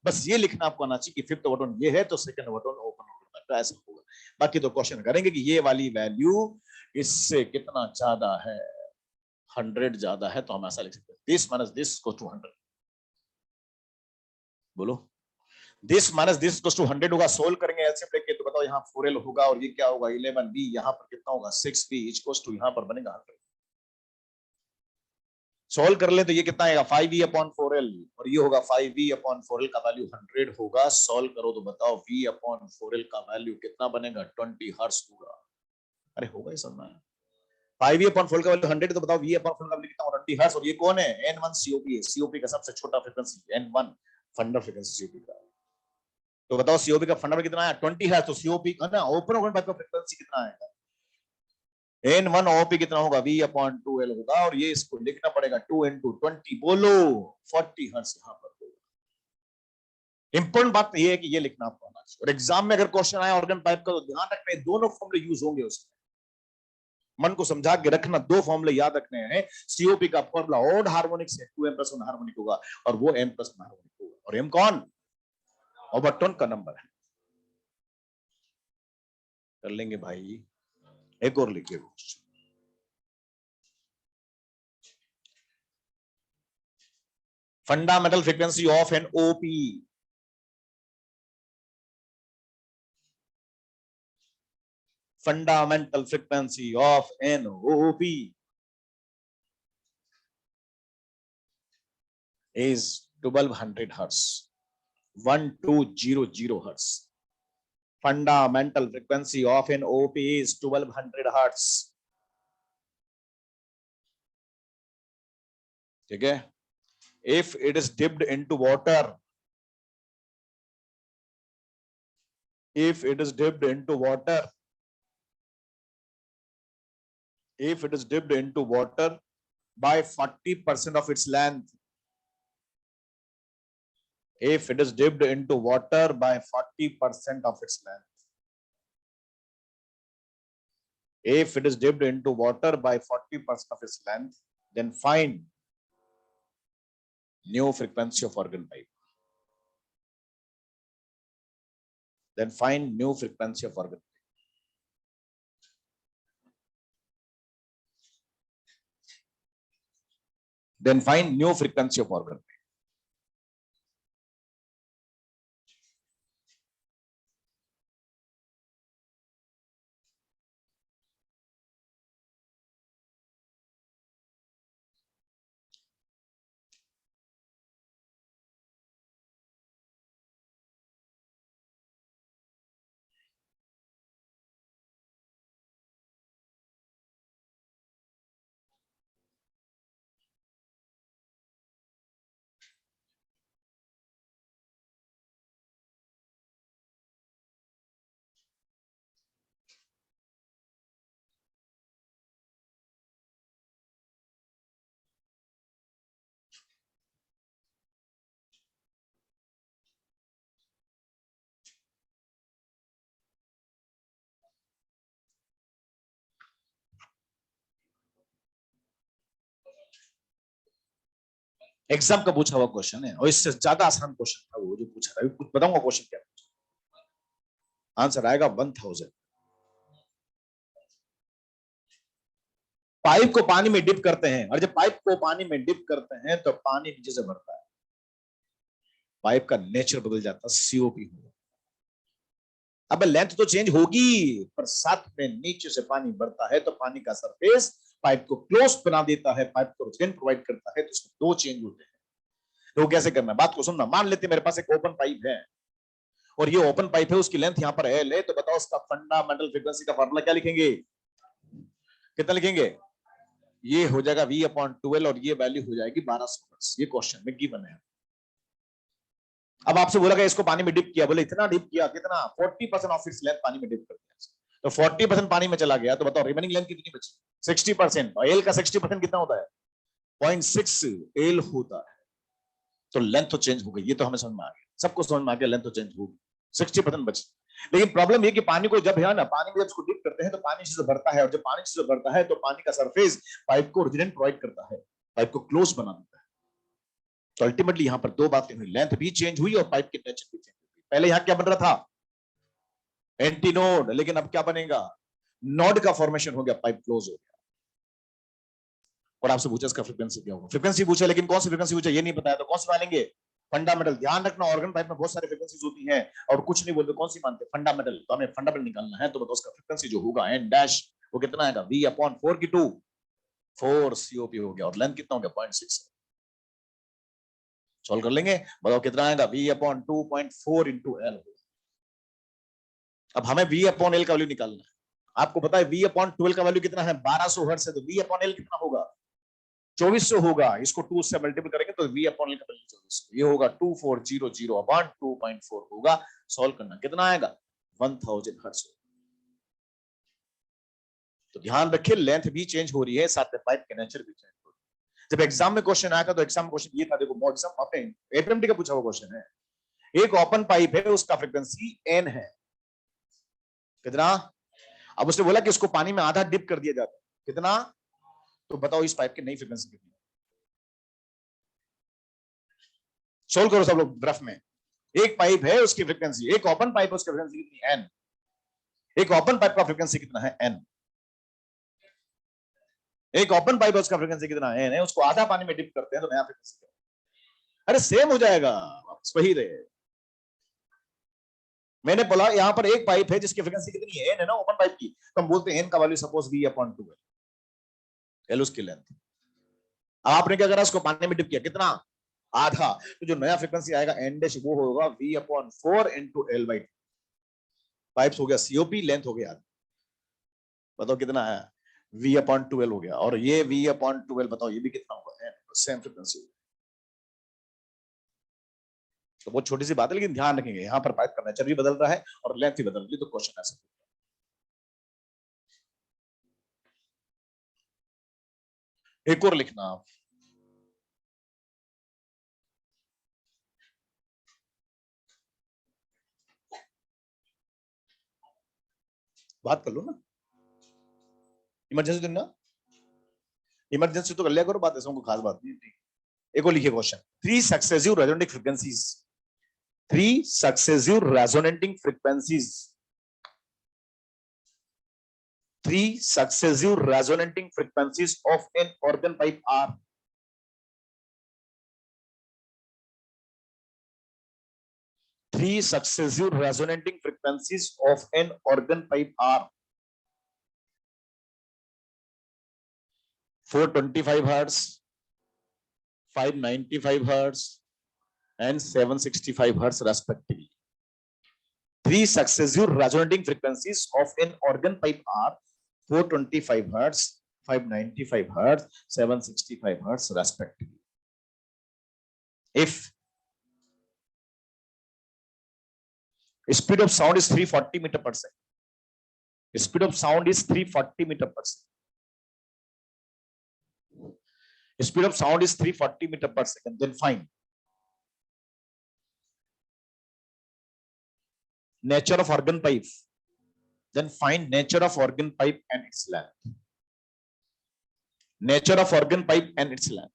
बस ये लिखना आपको आना चाहिए कि फिफ्थ बटन ये है तो सेकंड बटन ओपन होगा, तो ऐसा होगा। बाकी तो क्वेश्चन करेंगे कि ये वाली वैल्यू इससे कितना ज्यादा है, 100 ज्यादा है, तो हम ऐसा लिख सकते हैं this minus this equal to 100। बोलो this minus this equal to 100 होगा, सोल्व करेंगे एलसीएम लेके, तो बताओ यहाँ 4l होगा और ये क्या होगा 11b, यहाँ पर कितना होगा 6b इक्वल टू यहाँ पर बनेगा 100। सोल्व कर ले तो ये कितना आएगा 5v अपॉन 4l, और ये होगा 5v अपॉन 4l का वैल्यू 100 होगा। सोल्व करो तो बताओ v अपॉन 4l का वैल्यू कितना बनेगा 20 हर्ट्ज होगा। अरे होगा ये सब में 5v अपॉन 4l का वैल्यू 100, तो बताओ v अपॉन 4l का वैल्यू कितना होगा 20 हर्ट्ज। और ये कौन है n1 सीओपी है, सीओपी का सबसे छोटा फ्रीक्वेंसी n1 फंडा फ्रीक्वेंसी सीओपी का। तो बताओ सीओपी का फंडा कितना आया 20 हर्ट्ज, तो सीओपी है ना ओपन ओपन पाइप का फ्रीक्वेंसी कितना आएगा n1 OP कितना होगा v अपॉन 2l होगा, और ये इसको लिखना पड़ेगा 2 इंटू 20 बोलो 40 हर्ट्ज यहाँ पर होगा। इंपॉर्टेंट बात ये है कि ये लिखना आपको आना चाहिए, और एग्जाम में अगर क्वेश्चन आया ऑर्गन पाइप का तो ध्यान रखना है दोनों फॉर्मूले यूज होंगे उसमें। मन को समझा के रखना, दो फॉर्मूले याद रखने हैं। सीओपी का फॉर्मूला ओड हार्मोनिक से 2m+1 हार्मोनिक होगा, और वो m+1 हार्मोनिक होगा। और m कौन ओवरटोन का नंबर है। कर लेंगे भाई, एक और लिखिए fundamental frequency of N OP. fundamental frequency of an OP is 1200 hertz, 1200 hertz. Fundamental frequency of an OP is 1200 hertz. ठीक है, if it is dipped into water, if it is dipped into water, if it is dipped into water by 40% of its length, if it is dipped into water by 40% of its length, if it is dipped into water by 40% of its length, then find new frequency of organ pipe. Then find new frequency of organ pipe. Then find new frequency of organ pipe. Exam का पूछा हुआ question है और इससे ज्यादा आसान question था वो जो पूछा था। कुछ बताऊंगा क्वेश्चन क्या पूछा। आंसर आएगा 1000। पाइप को पानी में डिप करते हैं और जब पाइप को पानी में डिप करते हैं तो पानी नीचे से भरता है, पाइप का नेचर बदल जाता है, सीओपी हो। अब लेंथ तो चेंज होगी पर साथ में नीचे से पानी बढ़ता है तो पानी का सरफेस पाइप को क्लोज बना देता है, पाइप को रिटेन प्रोवाइड करता है, तो इसमें दो चेंज होते हैं। तो कैसे करना है, बात को सुनना। मान लेते मेरे पास एक ओपन पाइप है और ये ओपन पाइप है, उसकी लेंथ यहां पर एल है, तो बताओ उसका फंडामेंटल फ्रीक्वेंसी का फॉर्मूला क्या लिखेंगे, कितना लिखेंगे? ये हो जाएगा V/12 और ये वैल्यू हो जाएगी 1200 हर्ट्ज। ये क्वेश्चन में गिवन है। अब आपसे बोला गया इसको पानी में डिप किया, बोले इतना डिप किया, कितना? 40% ऑफ इट्स लेंथ पानी में डिप कर दिया, तो 40% पानी में चला गया, तो बताओ रिमेनिंग लेंथ कितनी बची? 60%। और एल का 60% कितना होता है? 0.6 एल होता है। तो लेंथ तो चेंज हो गई, ये तो हमें समझ में आ गया, सबको समझ में आ गया, लेंथ तो चेंज होगी, 60% बची। लेकिन प्रॉब्लम ये कि पानी को जब है ना, पानी में जब इसको डिप करते हैं तो पानी से भरता है, और जब पानी से भरता है तो पानी का सरफेस पाइप को रिटेन प्रोवाइड करता है, पाइप को क्लोज बना देता है। तो अल्टीमेटली यहां पर दो बातें हुई, लेंथ भी चेंज हुई और पाइप के नेचर भी चेंज हुई। पहले यहां क्या बन रहा था? एंटी नोड, लेकिन अब क्या बनेगा? नोड का फॉर्मेशन हो गया, पाइप क्लोज हो गया। और आपसे पूछा इसका फ्रीक्वेंसी क्या होगा, फ्रीक्वेंसी पूछा, लेकिन कौन सी फ्रीक्वेंसी पूछा ये नहीं बताया, तो कौन सी मानेंगे? फंडामेंटल। ध्यान रखना, ऑर्गन पाइप में बहुत सारी फ्रीक्वेंसीज होती हैं और कुछ नहीं बोलते, कौन सी मानते? फंडामेंटल। तो हमें फंडामेंटल निकालना है, तो बताओ उसका फ्रीक्वेंसी जो होगा एन डैश, वो कितना आएगा? V/4 की 2 4 सीओपी हो गया, और लेंथ कितना हो गया? 0.6। सॉल्व कर लेंगे, बताओ कितना आएगा? V/2.4 into L. अब हमें V/L का वैल्यू निकालना है। आपको पता है V/12 का वैल्यू कितना है? 1200 हर्ट्ज है, तो V/L कितना होगा? 2400 होगा। इसको 2 से मल्टीपल करेंगे तो V/L का वैल्यू 2400, ये होगा 2400/2.4 होगा। सॉल्व करना, कितना आएगा? 1000 हर्ट्ज। तो ध्यान रखिए, लेंथ भी चेंज हो रही है, साथ में पाइप के नेचर भी चेंज हो रही है। जब एग्जाम में क्वेश्चन आया था तो एग्जाम क्वेश्चन ये था, देखो एग्जाम अपने एपीएमटी का पूछा हुआ क्वेश्चन है। एक ओपन पाइप है, उसका फ्रीक्वेंसी एन है, कितना? अब उसने बोला कि उसको पानी में आधा डिप कर दिया जाता है, कितना? तो बताओ इस पाइप की नई फ्रीक्वेंसी कितनी? सोल्व करो सब लोग ग्राफ में। एक पाइप है, उसकी फ्रीक्वेंसी, एक ओपन पाइप है, उसकी फ्रीक्वेंसी कितनी? एन। एक ओपन पाइप का फ्रीक्वेंसी कितना है? एन। एक ओपन पाइप है, उसका फ्रीक्वेंसी कितना? एन है। उसको आधा पानी में डिप करते हैं तो नया फ्रीक्वेंसी क्या? अरे सेम हो जाएगा, वही रहे। मैंने बोला यहां पर एक पाइप है जिसकी फ्रीक्वेंसी कितनी है? एन है ना, ओपन पाइप की। तो हम बोलते हैं एन का वैल्यू सपोज V/2 है, एल उसकी लेंथ। आपने क्या करा? उसको पानी में डिप किया, कितना? आधा। तो जो नया फ्रीक्वेंसी आएगा एन डैश, वो होगा V/4 इंटू L/2। पाइप्स हो गया सीओपी, लेंथ हो गया, बताओ कितना है? V/12 हो गया। और ये V/12 बताओ ये भी कितना होगा? एन। Same frequency. तो बहुत छोटी सी बात है, लेकिन ध्यान रखेंगे यहां पर पाइप का नेचर भी बदल रहा है और लेंथ भी बदल रही है, तो क्वेश्चन ऐसा। एक और लिखना आप, बात कर लो ना, इमरजेंसी दिन ना, इमरजेंसी तो कर लिया करो, बात ऐसा कोई खास बात नहीं। एक और लिखिए question, three successive resonating frequencies, three successive resonating frequencies of an organ pipe are three successive resonating frequencies of an organ pipe are 425 hertz, 595 hertz and 765 hertz respectively. Three successive resonating frequencies of an organ pipe are 425 hertz, 595 hertz, 765 hertz respectively. If speed of sound is 340 meter per second, speed of sound is 340 meter per second, speed of sound is 340 meter per second, then find nature of organ pipe, then find nature of organ pipe and its length. Nature of organ pipe and its length.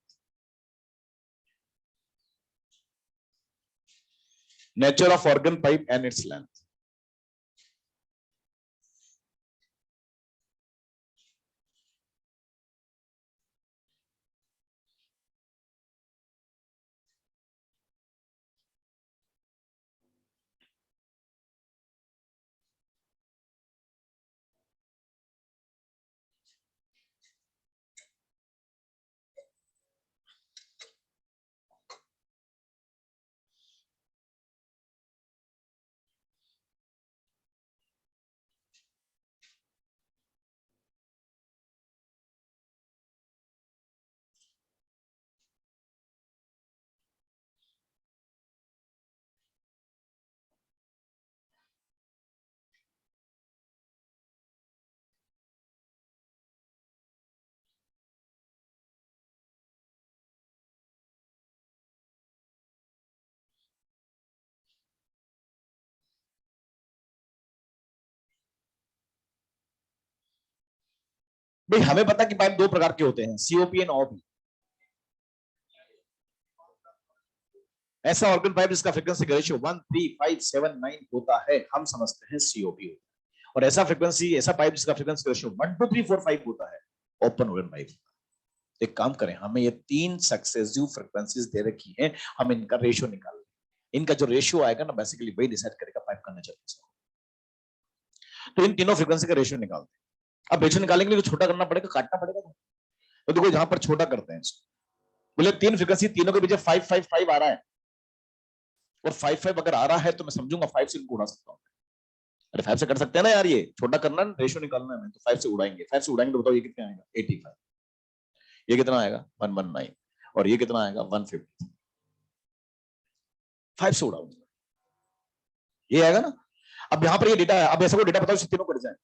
Nature of organ pipe and its length. भाई हमें पता कि pipe दो प्रकार के होते हैं, COP and OP. ऐसा ऑर्गन पाइप जिसका फ्रीक्वेंसी का रेशियो 13579 होता है, हम समझते हैं सीओपी होता है। और ऐसा फ्रीक्वेंसी, ऐसा पाइप जिसका फ्रीक्वेंसी का रेशियो 12345 होता है, ओपन ऑर्गन पाइप। एक काम करें, हमें ये तीन सक्सेसिव फ्रीक्वेंसीज दे रखी हैं, हम इनका रेशियो निकाल लें। इनका जो रेशियो आएगा ना, बेसिकली वही डिसाइड करेगा पाइप का नेचर कैसा। तो इन तीनों फ्रीक्वेंसी का रेशियो निकालते हैं। अब रेशियो निकालने के लिए तो छोटा करना पड़ेगा, काटना पड़ेगा। तो देखो जहां पर छोटा करते हैं इसको, बोले तीन फ्रीक्वेंसी, तीनों के पीछे 555 आ रहा है, और 55 अगर आ रहा है तो मैं समझूंगा 5 से इनको उड़ा सकता हूं। अरे 5 से कर सकते हैं ना यार, ये छोटा करना है, रेशियो निकालना है, तो 5 से उड़ाएंगे। 5 से उड़ाएंगे तो बताओ ये कितने आएगा, 85। ये कितना आएगा, 119। और ये कितना आएगा, 150। 5 से उड़ाऊंगा, ये आएगा ना। अब यहां पर ये डेटा है, अब ऐसा कोई डेटा बताओ तीनों कट जाए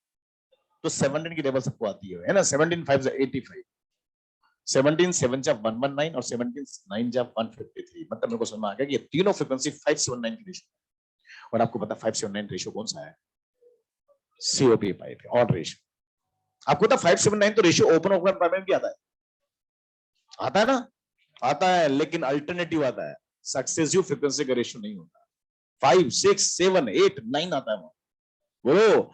तो 17 की टेबल सबको आती है ना। 17 5 85, 17 7 जा 119 और 17 9 जा 153। मतलब मेरे को समझ में आ गया कि ये तीनों फ्रीक्वेंसी 579 की रेशियो। और आपको पता 579 रेशियो कौन सा है, सीओपी पाइप है। ऑड रेशियो आपको पता 579 तो रेशियो ओपन ओपन पाइप में भी आता है, आता है ना, आता है। लेकिन अल्टरनेटिव आता है, सक्सेसिव फ्रीक्वेंसी का रेशियो नहीं होता। 5 6 7 8 9 आता है वो, बोलो।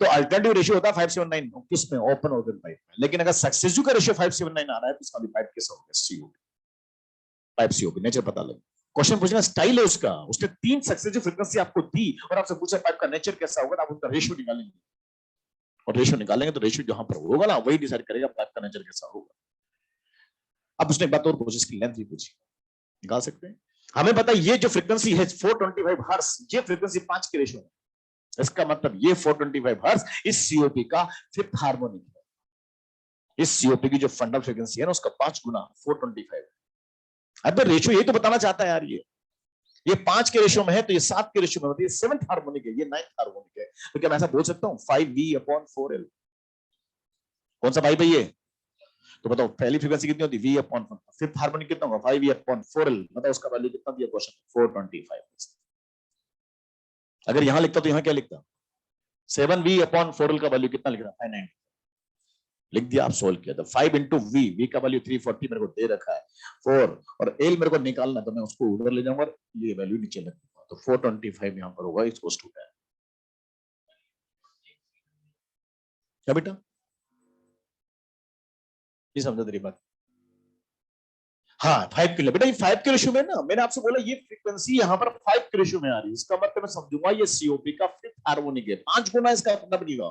तो अल्टरनेटिव रेशियो होता है 579 किसमें, ओपन ऑर्गन पाइप में। लेकिन अगर सक्सेसिव का रेशियो 579 आ रहा है तो इसका भी पाइप कैसा होगा, सीओपी पाइप। सीओपी नेचर पता लगे, क्वेश्चन पूछना स्टाइल है उसका। उसने तीन सक्सेसिव फ्रीक्वेंसी आपको दी और आपसे पूछा पाइप का नेचर कैसा होगा, आप उसका रेशियो निकालेंगे। और रेशियो निकालेंगे तो रेशियो जहां पर होगा ना, वही डिसाइड करेगा पाइप का नेचर कैसा होगा। अब उसने एक बात और पूछी, इसकी लेंथ भी पूछी, निकाल सकते हैं। हमें पता है ये जो फ्रीक्वेंसी है 425 हर्ट्ज, ये फ्रीक्वेंसी 5 के रेशियो है। इसका मतलब ये 425 हर्ट्ज इस सीओपी का फिफ्थ हार्मोनिक है। इस सीओपी की जो फंडल फ्रीक्वेंसी है ना, उसका 5 गुना 425। अब रेशियो यही तो बताना चाहता है यार, ये 5 के रेशियो में है तो ये 7 के रेशियो में होती है, 7th हार्मोनिक है, ये 9th हार्मोनिक है। तो क्या मैं ऐसा बोल सकता हूं 5V/4L? कौन सा पाइप है ये, तो बताओ पहली फ्रीक्वेंसी कितनी होती है, V/4। फिफ्थ हार्मोनिक कितना होगा, 5V/4L। बताओ उसका वैल्यू कितना दिया क्वेश्चन, 425। अगर यहां लिखता तो यहां क्या लिखता, 7V/4L का वैल्यू कितना लिख रहा, 590 लिख दिया, आप सोल्व किया। तो 5 इंटू वी का वैल्यू 340 मेरे को दे रखा है, 4 और एल मेरे को निकालना, तो मैं उसको ऊपर ले जाऊंगा, ये वैल्यू नीचे लग दूंगा। तो 425 यहां पर होगा, इसको स्टूडेंट क्या बेटा, ये समझा तेरी बात। हाँ 5 किलो बेटा, ये 5 के रेशियो में ना, मैंने आपसे बोला ये फ्रीक्वेंसी यहाँ पर 5 के रेशियो में आ रही है, इसका मतलब मैं समझूंगा ये सीओपी का फिफ्थ हार्मोनिक है, 5 गुना इसका मतलब बनेगा।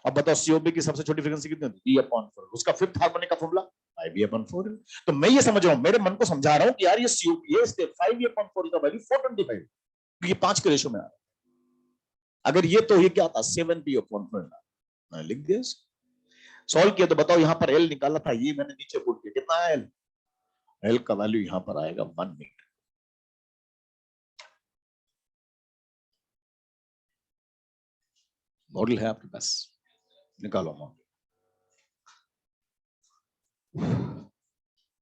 अब बताओ सीओपी की सबसे छोटी फ्रीक्वेंसी कितनी होती है, V/4। उसका फिफ्थ हार्मोनिक का फॉर्मूला 5V/4। तो मैं ये समझ रहा हूं, मेरे मन को समझा रहा हूं कि यार ये सीओपी है, इसके 5V/4 का वैल्यू 425, तो ये 5 के रेशियो में आ रहा है। अगर ये तो ये क्या था, 7V/4। मैं लिख दिया, सॉल्व किया। तो बताओ यहां पर एल निकाला था, ये मैंने नीचे पुट किया, कितना है एल, एल का वैल्यू यहां पर आएगा 1 मीटर। मॉडल है आपके पास, निकालो मॉडल।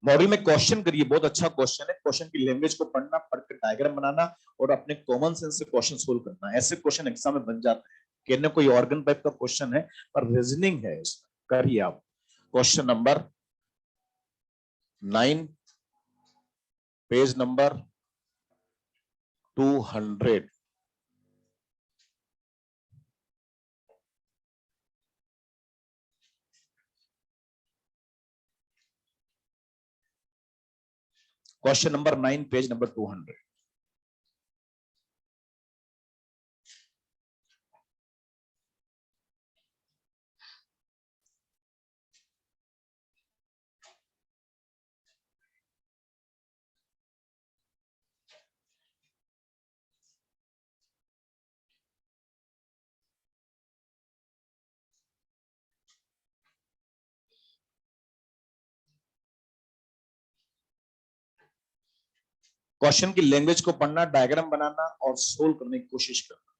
मॉडल में क्वेश्चन करिए, बहुत अच्छा क्वेश्चन है। क्वेश्चन की लैंग्वेज को पढ़ना, पढ़ के डायग्राम बनाना और अपने कॉमन सेंस से क्वेश्चन सोल्व करना। ऐसे क्वेश्चन एग्जाम में बन जाते हैं। कहने कोई ऑर्गन पाइप का क्वेश्चन है पर रीजनिंग है इसमें, करिए आप। Question number 9, page number 200। Question number 9, page number 200। Question की लैंग्वेज को पढ़ना, डायग्राम बनाना और सोल्व करने की कोशिश करना।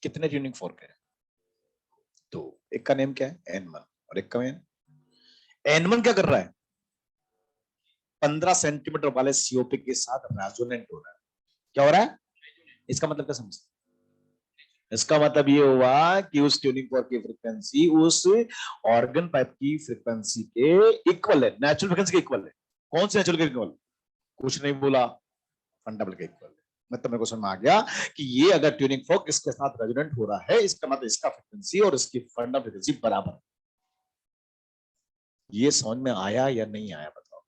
कितने ट्यूनिंग फोर्क है? तो एक का नेम क्या है? N1 और एक का नेम N1 क्या कर रहा है? 15 सेंटीमीटर वाले सीओपी के साथ रेजोनेंट हो रहा है। क्या हो रहा है? इसका मतलब क्या समझते? इसका मतलब ये हुआ कि उस ट्यूनिंग फोर्क की फ्रीक्वेंसी उस ऑर्गन पाइप की फ्रीक्वेंसी के इक्वल है, नेचुरल फ्रीक्वेंसी के इक्वल है। कौन से नेचुरल के इक्वल? कुछ नहीं बोला, फंडामेंटल के इक्वल है। मतलब मेरे को समझ में आ गया कि ये अगर ट्यूनिंग फोर्क इसके साथ रेजोनेंट हो रहा है, इसका मतलब इसका फ्रीक्वेंसी और इसकी फंडामेंटल फ्रीक्वेंसी बराबर है। ये समझ में आया या नहीं आया बताओ?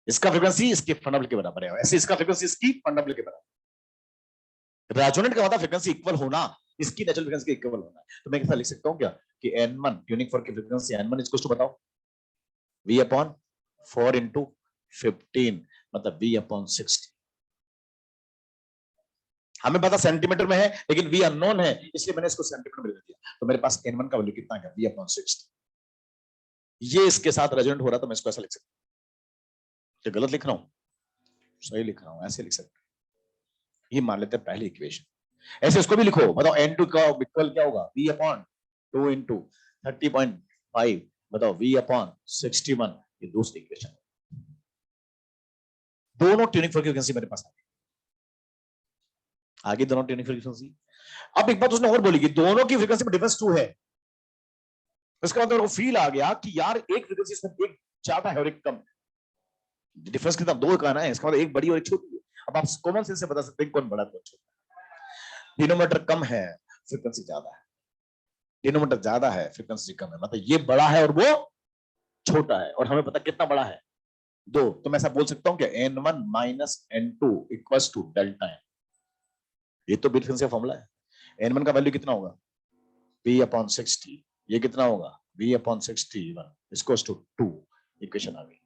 इसका फ्रीक्वेंसी इसकी फंडामेंटल के बराबर है, ऐसे इसका फ्रीक्वेंसी इसकी फंडामेंटल के बराबर। रेजोनेंट का मतलब फ्रीक्वेंसी इक्वल होना, इसकी नेचुरल फ्रीक्वेंसी के इक्वल होना। तो मैं कैसा लिख सकता हूं क्या कि N1 ट्यूनिंग फोर्क की फ्रीक्वेंसी N1 इक्वल टू बताओ V अपॉन 4 इंटू 15, मतलब V अपॉन 60। हमें पता सेंटीमीटर में है, लेकिन V अननोन है, इसलिए मैंने इसको सेंटीमीटर में दे दिया। तो मेरे पास N1 का वैल्यू कितना है? V upon 60। ये इसके साथ रेजोनेंट हो रहा, तो मैं इसको ऐसा लिख सकता हूं। गलत लिख रहा हूं? सही लिख रहा हूं, ऐसे लिख सकते। ये मान लेते हैं पहली इक्वेशन। ऐसे इसको भी लिखो, बताओ N2 का इक्वल क्या होगा? V अपॉन 2 इंटू 30.5, बताओ V अपॉन 61। ये दूसरी इक्वेशन। दोनों ट्यूनिंग फोर्क की फ्रीक्वेंसी मेरे पास आगे दोनों ट्यूनिंग फ्रीक्वेंसी। अब एक बात उसने और बोली कि दोनों की फ्रीक्वेंसी में डिफरेंस 2 है। इसका मतलब फील आ गया कि यार एक फ्रीक्वेंसी इसमें एक ज्यादा है और एक कम। डिफरेंस कितना? 2 का ना है, इसका मतलब एक बड़ी और एक छोटी है। अब आप कॉमन सेंस से बता सकते हैं कौन बड़ा कौन छोटा। डिनोमीटर कम है, फ्रीक्वेंसी ज्यादा है। डिनोमीटर ज्यादा है, फ्रीक्वेंसी कम है, मतलब ये बड़ा है और वो छोटा है। और हमें पता कितना बड़ा है? 2। तो मैं ऐसा बोल सकता हूं कि N1 minus N2 equals to delta है। ये तो फ्रीक्वेंसी का फॉर्मूला है। N1 का वैल्यू कितना होगा? V upon 60। ये कितना होगा? V upon 61 equals to 2। Equation आ गई।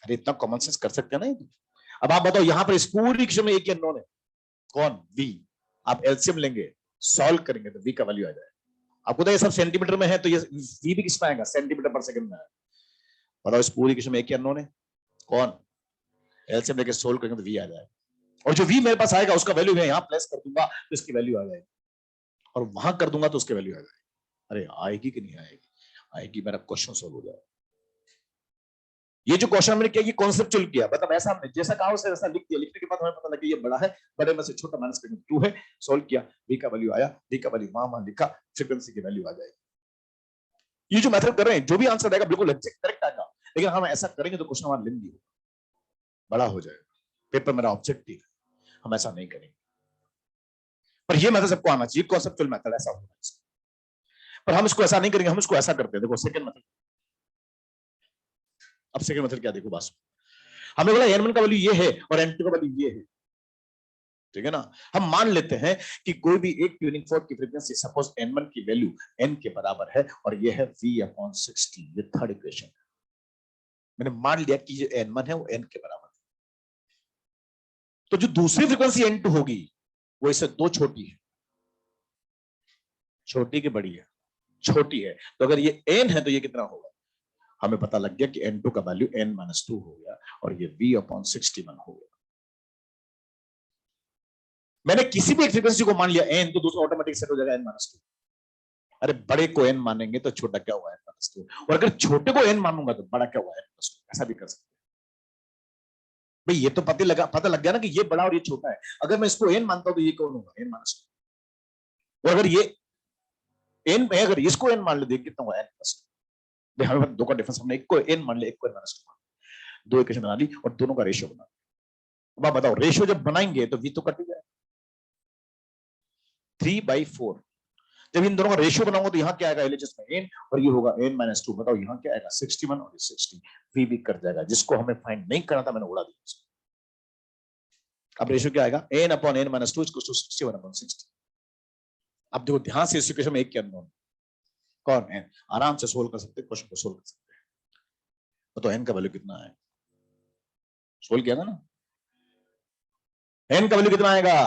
अरे इतना कॉमन सेंस कर सकते हैं ना ये। अब आप बताओ, यहां पर इस पूरी इक्वेशन में एक ही अननोन है। कौन? V। आप एलसीएम लेंगे, सॉल्व करेंगे तो V का वैल्यू आ जाएगा। आपको तो ये सब सेंटीमीटर में है, तो ये V भी किस में आएगा? सेंटीमीटर पर सेकंड में आएगा। बताओ, इस पूरी इक्वेशन में एक ही अननोन है। कौन? एलसीएम लेके सोल्व करेंगे तो V आ जाएगा। और जो V मेरे पास आएगा उसका वैल्यू मैं यहां प्लेस कर दूंगा तो इसकी वैल्यू आ जाएगी, और वहां कर दूंगा तो उसकी वैल्यू आ जाएगी। अरे आएगी कि नहीं आएगी? आएगी। मेरा क्वेश्चन सोल्व हो जाएगा। ये जो क्वेश्चन मैंने किया, ये कॉन्सेप्चुअल किया, मतलब ऐसा हमने जैसा कहा उसे वैसा लिख दिया। लिखने के बाद हमें पता लगा ये बड़ा है, बड़े में से छोटा माइनस करके 2 है। सोल्व किया, V का वैल्यू आया। V का वैल्यू वहां लिखा, फ्रीक्वेंसी की वैल्यू आ जाएगी। ये जो मेथड कर रहे हैं, जो भी आंसर आएगा बिल्कुल करेक्ट आएगा। लेकिन हम ऐसा करेंगे तो क्वेश्चन हमारा लेंदी होगा, बड़ा हो जाएगा। पेपर मेरा ऑब्जेक्टिव, हम ऐसा नहीं करेंगे। पर ये मेथड सबको आना चाहिए, कॉन्सेप्चुअल मेथड ऐसा होना चाहिए। पर हम इसको ऐसा नहीं करेंगे, हम इसको ऐसा करते हैं। देखो सेकंड मेथड, अब सेकंड मेथड क्या देखो बस, हमें बोला n1 का वैल्यू ये है और n2 का वैल्यू ये है, ठीक है ना। हम मान लेते हैं कि कोई भी एक ट्यूनिंग फोर्क की फ्रीक्वेंसी सपोज n1 की वैल्यू n के बराबर है और ये है v/60, ये थर्ड इक्वेशन है। मैंने मान लिया कि जो n1 है वो n के बराबर है, तो जो दूसरी फ्रीक्वेंसी n2 होगी वो इससे दो छोटी है, छोटी की बड़ी है, छोटी है। तो अगर ये n है तो ये कितना होगा, हमें पता लग गया कि n2 का वैल्यू n-2 हो गया और ये v/61 हो गया। मैंने किसी भी एक फ्रीक्वेंसी को मान लिया n, तो दूसरा ऑटोमेटिक सेट हो जाएगा n-2। अरे बड़े को n मानेंगे तो छोटा क्या हुआ n-2, और अगर छोटे को n मानूंगा तो बड़ा क्या हुआ n+2। ऐसा भी कर सकते हैं भाई, ये तो पता लग गया ना कि ये बड़ा और ये छोटा है। अगर मैं इसको n मानता हूं तो ये कौन होगा n-2, और अगर ये n में अगर इसको n मान ले कितना हुआ n+2। हमें दो का डिफरेंस, हमने एक को n मान लिया, एक को n-2 मान, दो इक्वेशन बना ली और दोनों का रेशियो बना। अब आप बताओ रेशियो जब बनाएंगे तो v तो कट जाएगा 3/4। जब इन दोनों का रेशियो बनाऊंगा तो यहां क्या आएगा LHS में n और ये होगा n-2। बताओ यहां क्या आएगा 61 और 60, v भी कट जाएगा। जिसको हमें फाइंड नहीं करना था मैंने उड़ा दिया। अब रेशियो क्या आएगा n/n-2 = 61/60। अब देखो ध्यान से, इस इक्वेशन में एक क्या अननोन कौन है, आराम से सोल्व कर सकते हैं, क्वेश्चन को सोल्व कर सकते हैं। तो n का वैल्यू कितना है, सोल्व किया था ना, n का वैल्यू कितना आएगा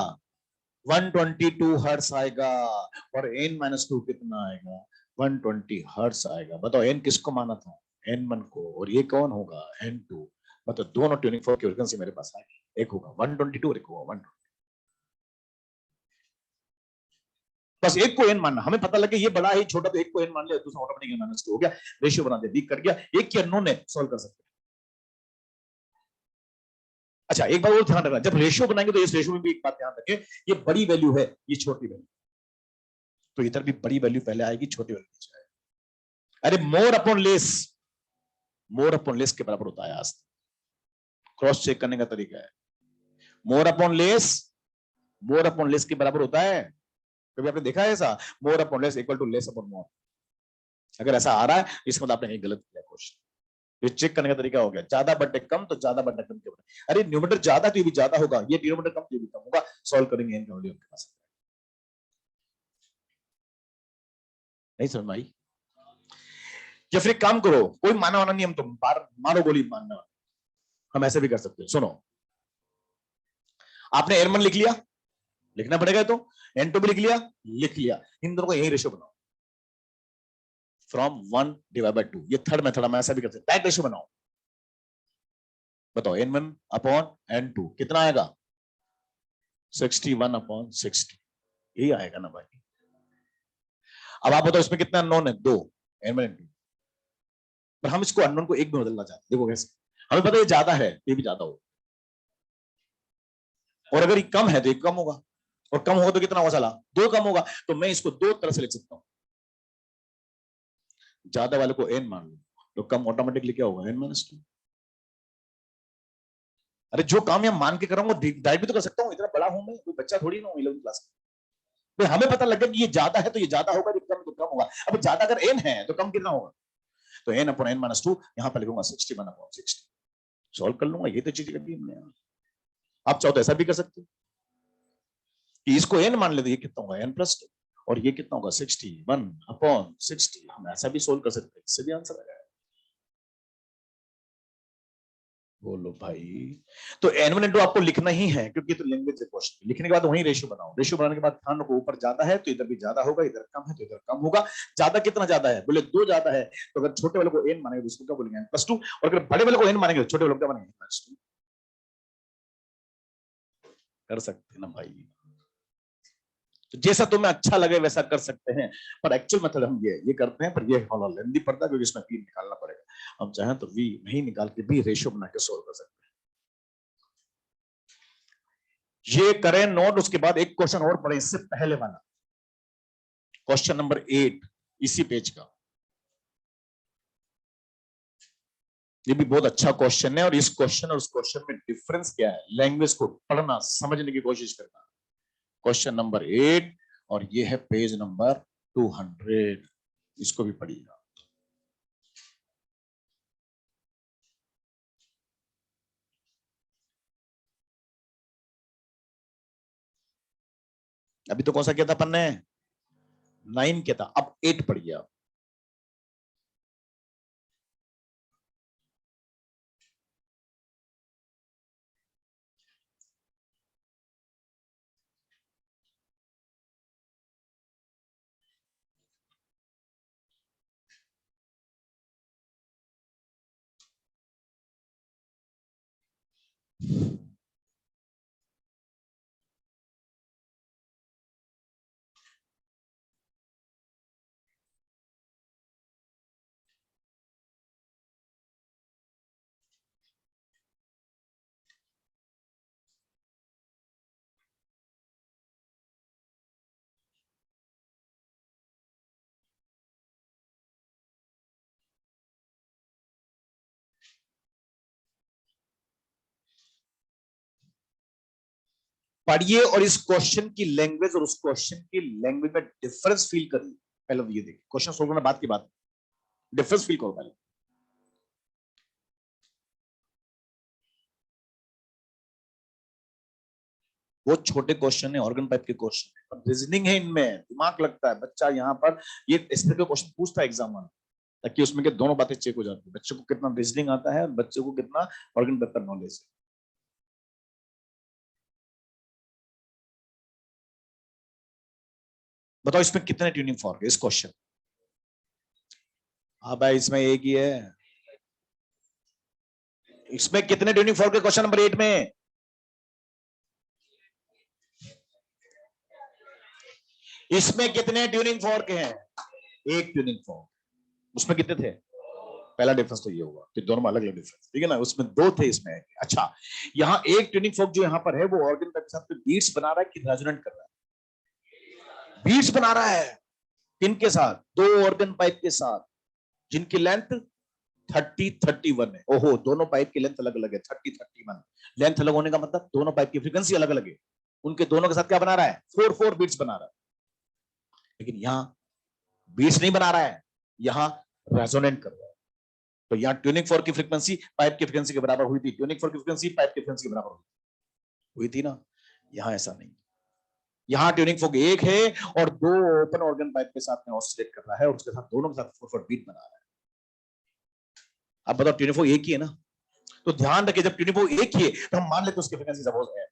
122 हर्ट्ज आएगा और n-2 कितना आएगा 120 हर्ट्ज आएगा। बताओ n किसको माना था n1 को, और ये कौन होगा n2। मतलब दोनों ट्यूनिंग फोर्क की फ्रीक्वेंसी मेरे पास आएगी, एक होगा 122 और एक होगा 120। बस एक को n मानना, हमें पता लगे ये बड़ा है छोटा, तो एक को n मान लिया, दूसरा ऑटोमेटिक n-2 हो गया, रेशियो बना दिया, वीक कर गया, एक की अननोन है, सॉल्व कर सकते हैं। अच्छा एक बात और ध्यान रखना, जब रेशियो बनाएंगे तो इस रेशियो में भी एक बात ध्यान रखें, ये बड़ी वैल्यू है, ये छोटी वैल्यू, तो इधर भी बड़ी वैल्यू पहले आएगी, छोटी वैल्यू नीचे आएगी। अरे मोर अपॉन लेस के बराबर होता है आज, क्रॉस चेक करने का तरीका है। मोर अपॉन लेस के बराबर होता है, कभी आपने देखा है ऐसा, more upon less equal to less upon more. अगर ऐसा आ रहा है इसका मतलब आपने कहीं गलत किया क्वेश्चन। ये चेक करने का तरीका हो गया, ज्यादा बटे कम तो ज्यादा बटे कम के बराबर। अरे न्यूमरेटर ज्यादा तो ये भी ज्यादा होगा, ये डिनोमिनेटर कम तो ये भी कम होगा। सॉल्व करेंगे इनका वैल्यू आपके पास नहीं समझ में आई। या फिर एक काम करो, कोई माना वाना नहीं, हम तुम मारो गोली मानना, हम ऐसे भी कर सकते हैं। सुनो, आपने n1 लिख लिया, लिखना पड़ेगा, तो n2 भी लिख लिया, इन दोनों का यही रेशियो बनाओ फ्रॉम 1/2। ये थर्ड मेथड हम ऐसा भी कर सकते हैं, डायरेक्ट रेशियो बनाओ। बताओ n1/n2 कितना आएगा 61/60, यही आएगा ना भाई। अब आप बताओ इसमें कितना अननोन है, 2 n1n2, पर हम इसको अननोन को एक में बदलना चाहते हैं। देखो कैसे, हमें पता है ये ज्यादा है, ये भी ज्यादा होगा, और अगर ये कम है तो ये कम होगा, और कम होगा तो कितना होगा साला 2 कम होगा। तो मैं इसको दो तरह से लिख सकता हूं, ज्यादा वाले को n मान लो तो कम ऑटोमेटिकली क्या होगा n-2। अरे जो काम मैं मान के कर रहा हूं डायरेक्ट भी तो कर सकता हूं, इतना बड़ा हूं मैं, कोई बच्चा थोड़ी ना हूं 11th क्लास में। तो हमें पता लग गया कि ये ज्यादा है तो ये ज्यादा होगा, ये कम तो कम होगा। अब ज्यादा अगर n है तो कम कितना होगा, तो n/n-2 यहां पर लिखूंगा 61/60, सॉल्व कर लूंगा। ये तो चीज कर दी हमने। आप चाहो तो ऐसा भी कर सकते हो कि इसको n मान लेते, ये कितना होगा n+2 और ये कितना होगा 61/60। हम ऐसा भी सोल्व कर सकते हैं, इससे भी आंसर आएगा। बोलो भाई, तो n1n2 आपको लिखना ही है क्योंकि तो लैंग्वेज है क्वेश्चन। लिखने के बाद वही रेशियो बनाओ, रेशियो बनाने के बाद ध्यान रखो, ऊपर ज्यादा है तो इधर भी ज्यादा होगा, इधर कम है तो इधर कम होगा। ज्यादा कितना ज्यादा है, बोले 2 ज्यादा है, तो अगर छोटे वाले को n मानेंगे तो इसको क्या बोलेंगे n+2, और अगर बड़े वाले को n मानेंगे तो छोटे वाले को क्या मानेंगे n+2। कर सकते ना भाई, तो जैसा तुम्हें अच्छा लगे वैसा कर सकते हैं, पर एक्चुअल मेथड हम ये करते हैं, पर ये थोड़ा लेंदी पड़ता है क्योंकि इसमें v निकालना पड़ेगा। हम चाहें तो v नहीं निकाल के भी रेशियो बना के सोल्व कर सकते हैं। ये करें नोट, उसके बाद एक क्वेश्चन और पढ़े इससे पहले वाला, क्वेश्चन नंबर 8 इसी पेज का। ये भी बहुत अच्छा क्वेश्चन है, और इस क्वेश्चन और उस क्वेश्चन में डिफरेंस क्या है, लैंग्वेज को पढ़ना समझने की कोशिश करना। क्वेश्चन नंबर 8 और ये है पेज नंबर 200, इसको भी पढ़िएगा। अभी तो कौन सा किया था अपन ने? 9 किया था, अब 8 पढ़िए आप। पढ़िए और इस क्वेश्चन की लैंग्वेज और उस क्वेश्चन की लैंग्वेज में डिफरेंस फील करिए। पहले ये देखिए, क्वेश्चन सोल्व करने बाद की बात, डिफरेंस फील करो पहले। वो छोटे क्वेश्चन है, ऑर्गन पाइप के क्वेश्चन है, रीजनिंग है, इनमें दिमाग लगता है। बच्चा यहाँ पर ये इस तरह के क्वेश्चन पूछता है एग्जाम में, ताकि उसमें के दोनों बातें चेक हो जाती है, बच्चे को कितना रीजनिंग आता है और बच्चे को कितना ऑर्गन पाइप का नॉलेज है। बताओ इसमें कितने ट्यूनिंग फॉर्क है इस क्वेश्चन? हाँ भाई, इसमें एक ही है। इसमें कितने ट्यूनिंग फॉर्क है क्वेश्चन नंबर 8 में? इसमें कितने ट्यूनिंग फॉर्क हैं? एक ट्यूनिंग फॉर्क। उसमें कितने थे? पहला डिफरेंस तो ये होगा कि दोनों में अलग अलग डिफरेंस, ठीक है ना? उसमें 2 थे, इसमें एक। अच्छा, यहाँ एक ट्यूनिंग फॉर्क जो यहाँ पर है वो ऑर्गन के साथ बीट्स बना रहा है कि रेजोनेंट कर रहा है? बीट्स बना रहा है। किनके साथ? 2 ऑर्गन पाइप के साथ, जिनकी लेंथ 30-31 है। ओहो, दोनों पाइप की लेंथ अलग अलग है, 30-31। लेंथ अलग होने का मतलब दोनों पाइप की फ्रीक्वेंसी अलग अलग है। उनके दोनों के साथ क्या बना रहा है? 4-4 बीट्स बना रहा है। लेकिन यहां बीट्स नहीं बना रहा है, यहां रेजोनेंट कर रहा है। तो यहाँ ट्यूनिंग फोर्क की फ्रीक्वेंसी पाइप की फ्रीक्वेंसी के बराबर हुई थी, ट्यूनिंग फोर्क की फ्रीक्वेंसी पाइप की फ्रीक्वेंसी के बराबर हुई थी ना? यहाँ ऐसा नहीं, यहाँ ट्यूनिंग फोर्क एक है और 2 ओपन ऑर्गन पाइप के साथ में ऑसिलेट कर रहा है और उसके साथ दोनों के साथ 4-4 बीट बना रहा है। अब बताओ, ट्यूनिंग फोर्क एक ही है ना? तो ध्यान रखिए, जब ट्यूनिंग फोर्क एक ही है तो हम मान लेते उसकी फ्रीक्वेंसी सपोज है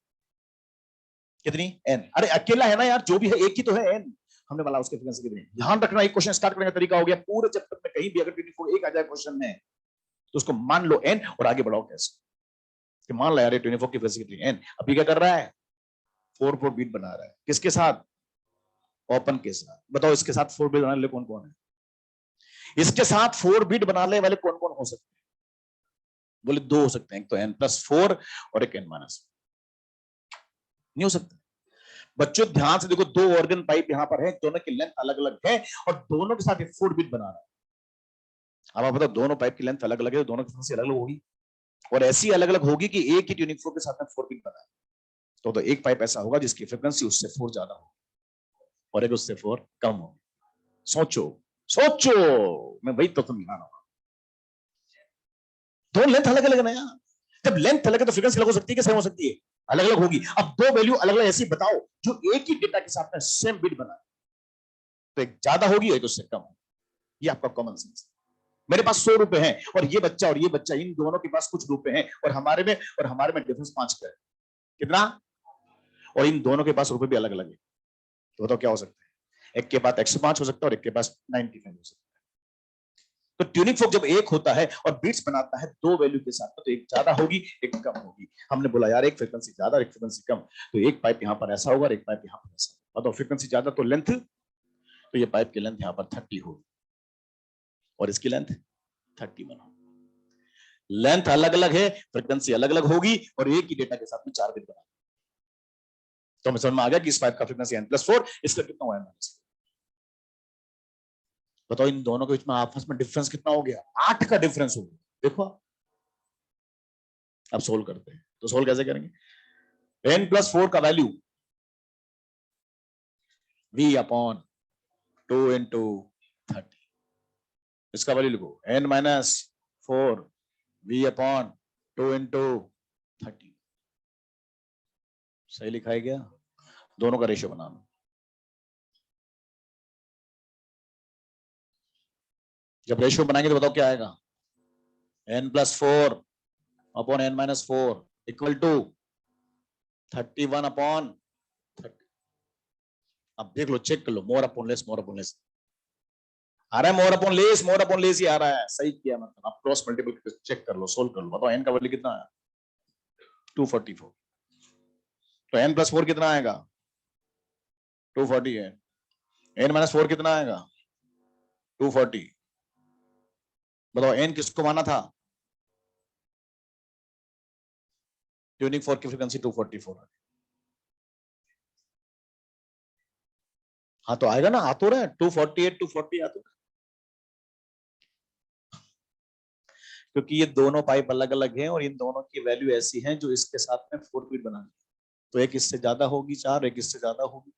कितनी? एन। अरे अकेला है ना यार, जो भी है एक ही तो है, एन। हमने बोला उसकी फ्रीक्वेंसी कितनी? ध्यान रखना, एक क्वेश्चन स्टार्ट करने का तरीका हो गया। पूरे चैप्टर में कहीं भी अगर ट्यूनिंग फोर्क एक आ जाए क्वेश्चन में, तो उसको मान लो एन और आगे बढ़ाओ कैसे कि मान लो यार 24 की फ्रीक्वेंसी कितनी? एन। अभी क्या कर रहा है? 4-4 बीट बना रहा है। किसके साथ? ओपन के साथ। बताओ इसके साथ 4 बीट बनाने वाले कौन कौन है? इसके साथ 4 बीट बनाने वाले कौन कौन हो सकते हैं? बोले 2 हो सकते हैं, एक तो n+4 और एक n-, नहीं हो सकता। बच्चों ध्यान से देखो, 2 ऑर्गन पाइप यहां पर है, दोनों की लेंथ अलग अलग है और दोनों के साथ 4 बीट बना रहा है। अब आप बताओ, दोनों पाइप की लेंथ अलग अलग है, दोनों की फ्रीक्वेंसी अलग अलग होगी, और ऐसी अलग अलग होगी कि एक ही ट्यूनिंग फोर्क के साथ में 4 बीट बना है। तो एक पाइप ऐसा होगा जिसकी फ्रीक्वेंसी उससे 4 ज्यादा होगी और एक उससे 4 कम होगी। सोचो सोचो, मैं वही तो समझा रहा हूं। दो लेंथ अलग अलग है ना यार। जब लेंथ अलग है तो फ्रीक्वेंसी अलग हो सकती है कि सेम हो सकती है? अलग अलग होगी। अब 2 वैल्यू अलग अलग ऐसी बताओ जो एक ही डेटा के साथ में सेम बीट बना, तो एक ज्यादा होगी और एक उससे कम होगी। ये आपका कॉमन सेंस। मेरे पास 100 रुपए हैं और ये बच्चा, इन दोनों के पास कुछ रुपए हैं और हमारे में डिफरेंस 5 का है। कितना? और इन दोनों के पास रुपए भी अलग अलग है। तो बताओ क्या हो सकता है? एक के पास 105 हो सकता है और एक के पास 95 हो सकता है। तो ट्यूनिंग फोर्क जब एक होता है और बीट्स बनाता है 2 वैल्यू के साथ, तो एक ज्यादा होगी एक कम होगी। हमने बोला यार एक फ्रीक्वेंसी ज्यादा एक फ्रीक्वेंसी कम, तो एक पाइप यहां पर ऐसा होगा और एक पाइप यहां पर ऐसा। बताओ फ्रीक्वेंसी ज्यादा तो लेंथ, तो ये पाइप की लेंथ यहां पर 30 होगी और इसकी लेंथ 31 होगी। लेंथ अलग अलग है, फ्रीक्वेंसी अलग अलग होगी और एक ही डेटा के साथ में 4 बिट बना। तो हमें समझ में आ गया कि इस पाइप का फ्रीक्वेंसी n+4, इसका कितना हुआ? n-4। बताओ इन दोनों के बीच में आपस में डिफरेंस कितना हो गया? 8 का डिफरेंस हो गया। देखो अब सोल्व करते हैं, तो सोल्व कैसे करेंगे? n+4 का वैल्यू v अपॉन 2 into 30, इसका वैल्यू लिखो n minus 4 v upon 2 into 30। सही लिखा है क्या? दोनों का रेशियो बनाना। जब रेशियो बनाएंगे तो बताओ क्या आएगा? n plus 4 upon n minus 4 equal to 31 upon 30। अब देख लो, चेक कर लो, मोर अपॉन लेस आ रहा है, मोर अपॉन लेस ही आ रहा है। सही किया, मतलब आप क्रॉस मल्टीपल चेक कर लो, सोल्व कर लो, बताओ n का वैल्यू कितना है? 244। तो n प्लस 4 कितना आएगा? 240 है। n माइनस 4 कितना आएगा? 240। बताओ n किसको माना था? ट्यूनिंग फोर्क की फ्रीक्वेंसी 244 है। हाँ तो आएगा ना, आ तो रहा है 248 240 आ तो रहा है। क्योंकि ये दोनों पाइप अलग अलग हैं और इन दोनों की वैल्यू ऐसी है जो इसके साथ में 4 बीट बनानी, तो एक इससे ज्यादा होगी 4, एक इससे ज्यादा होगी।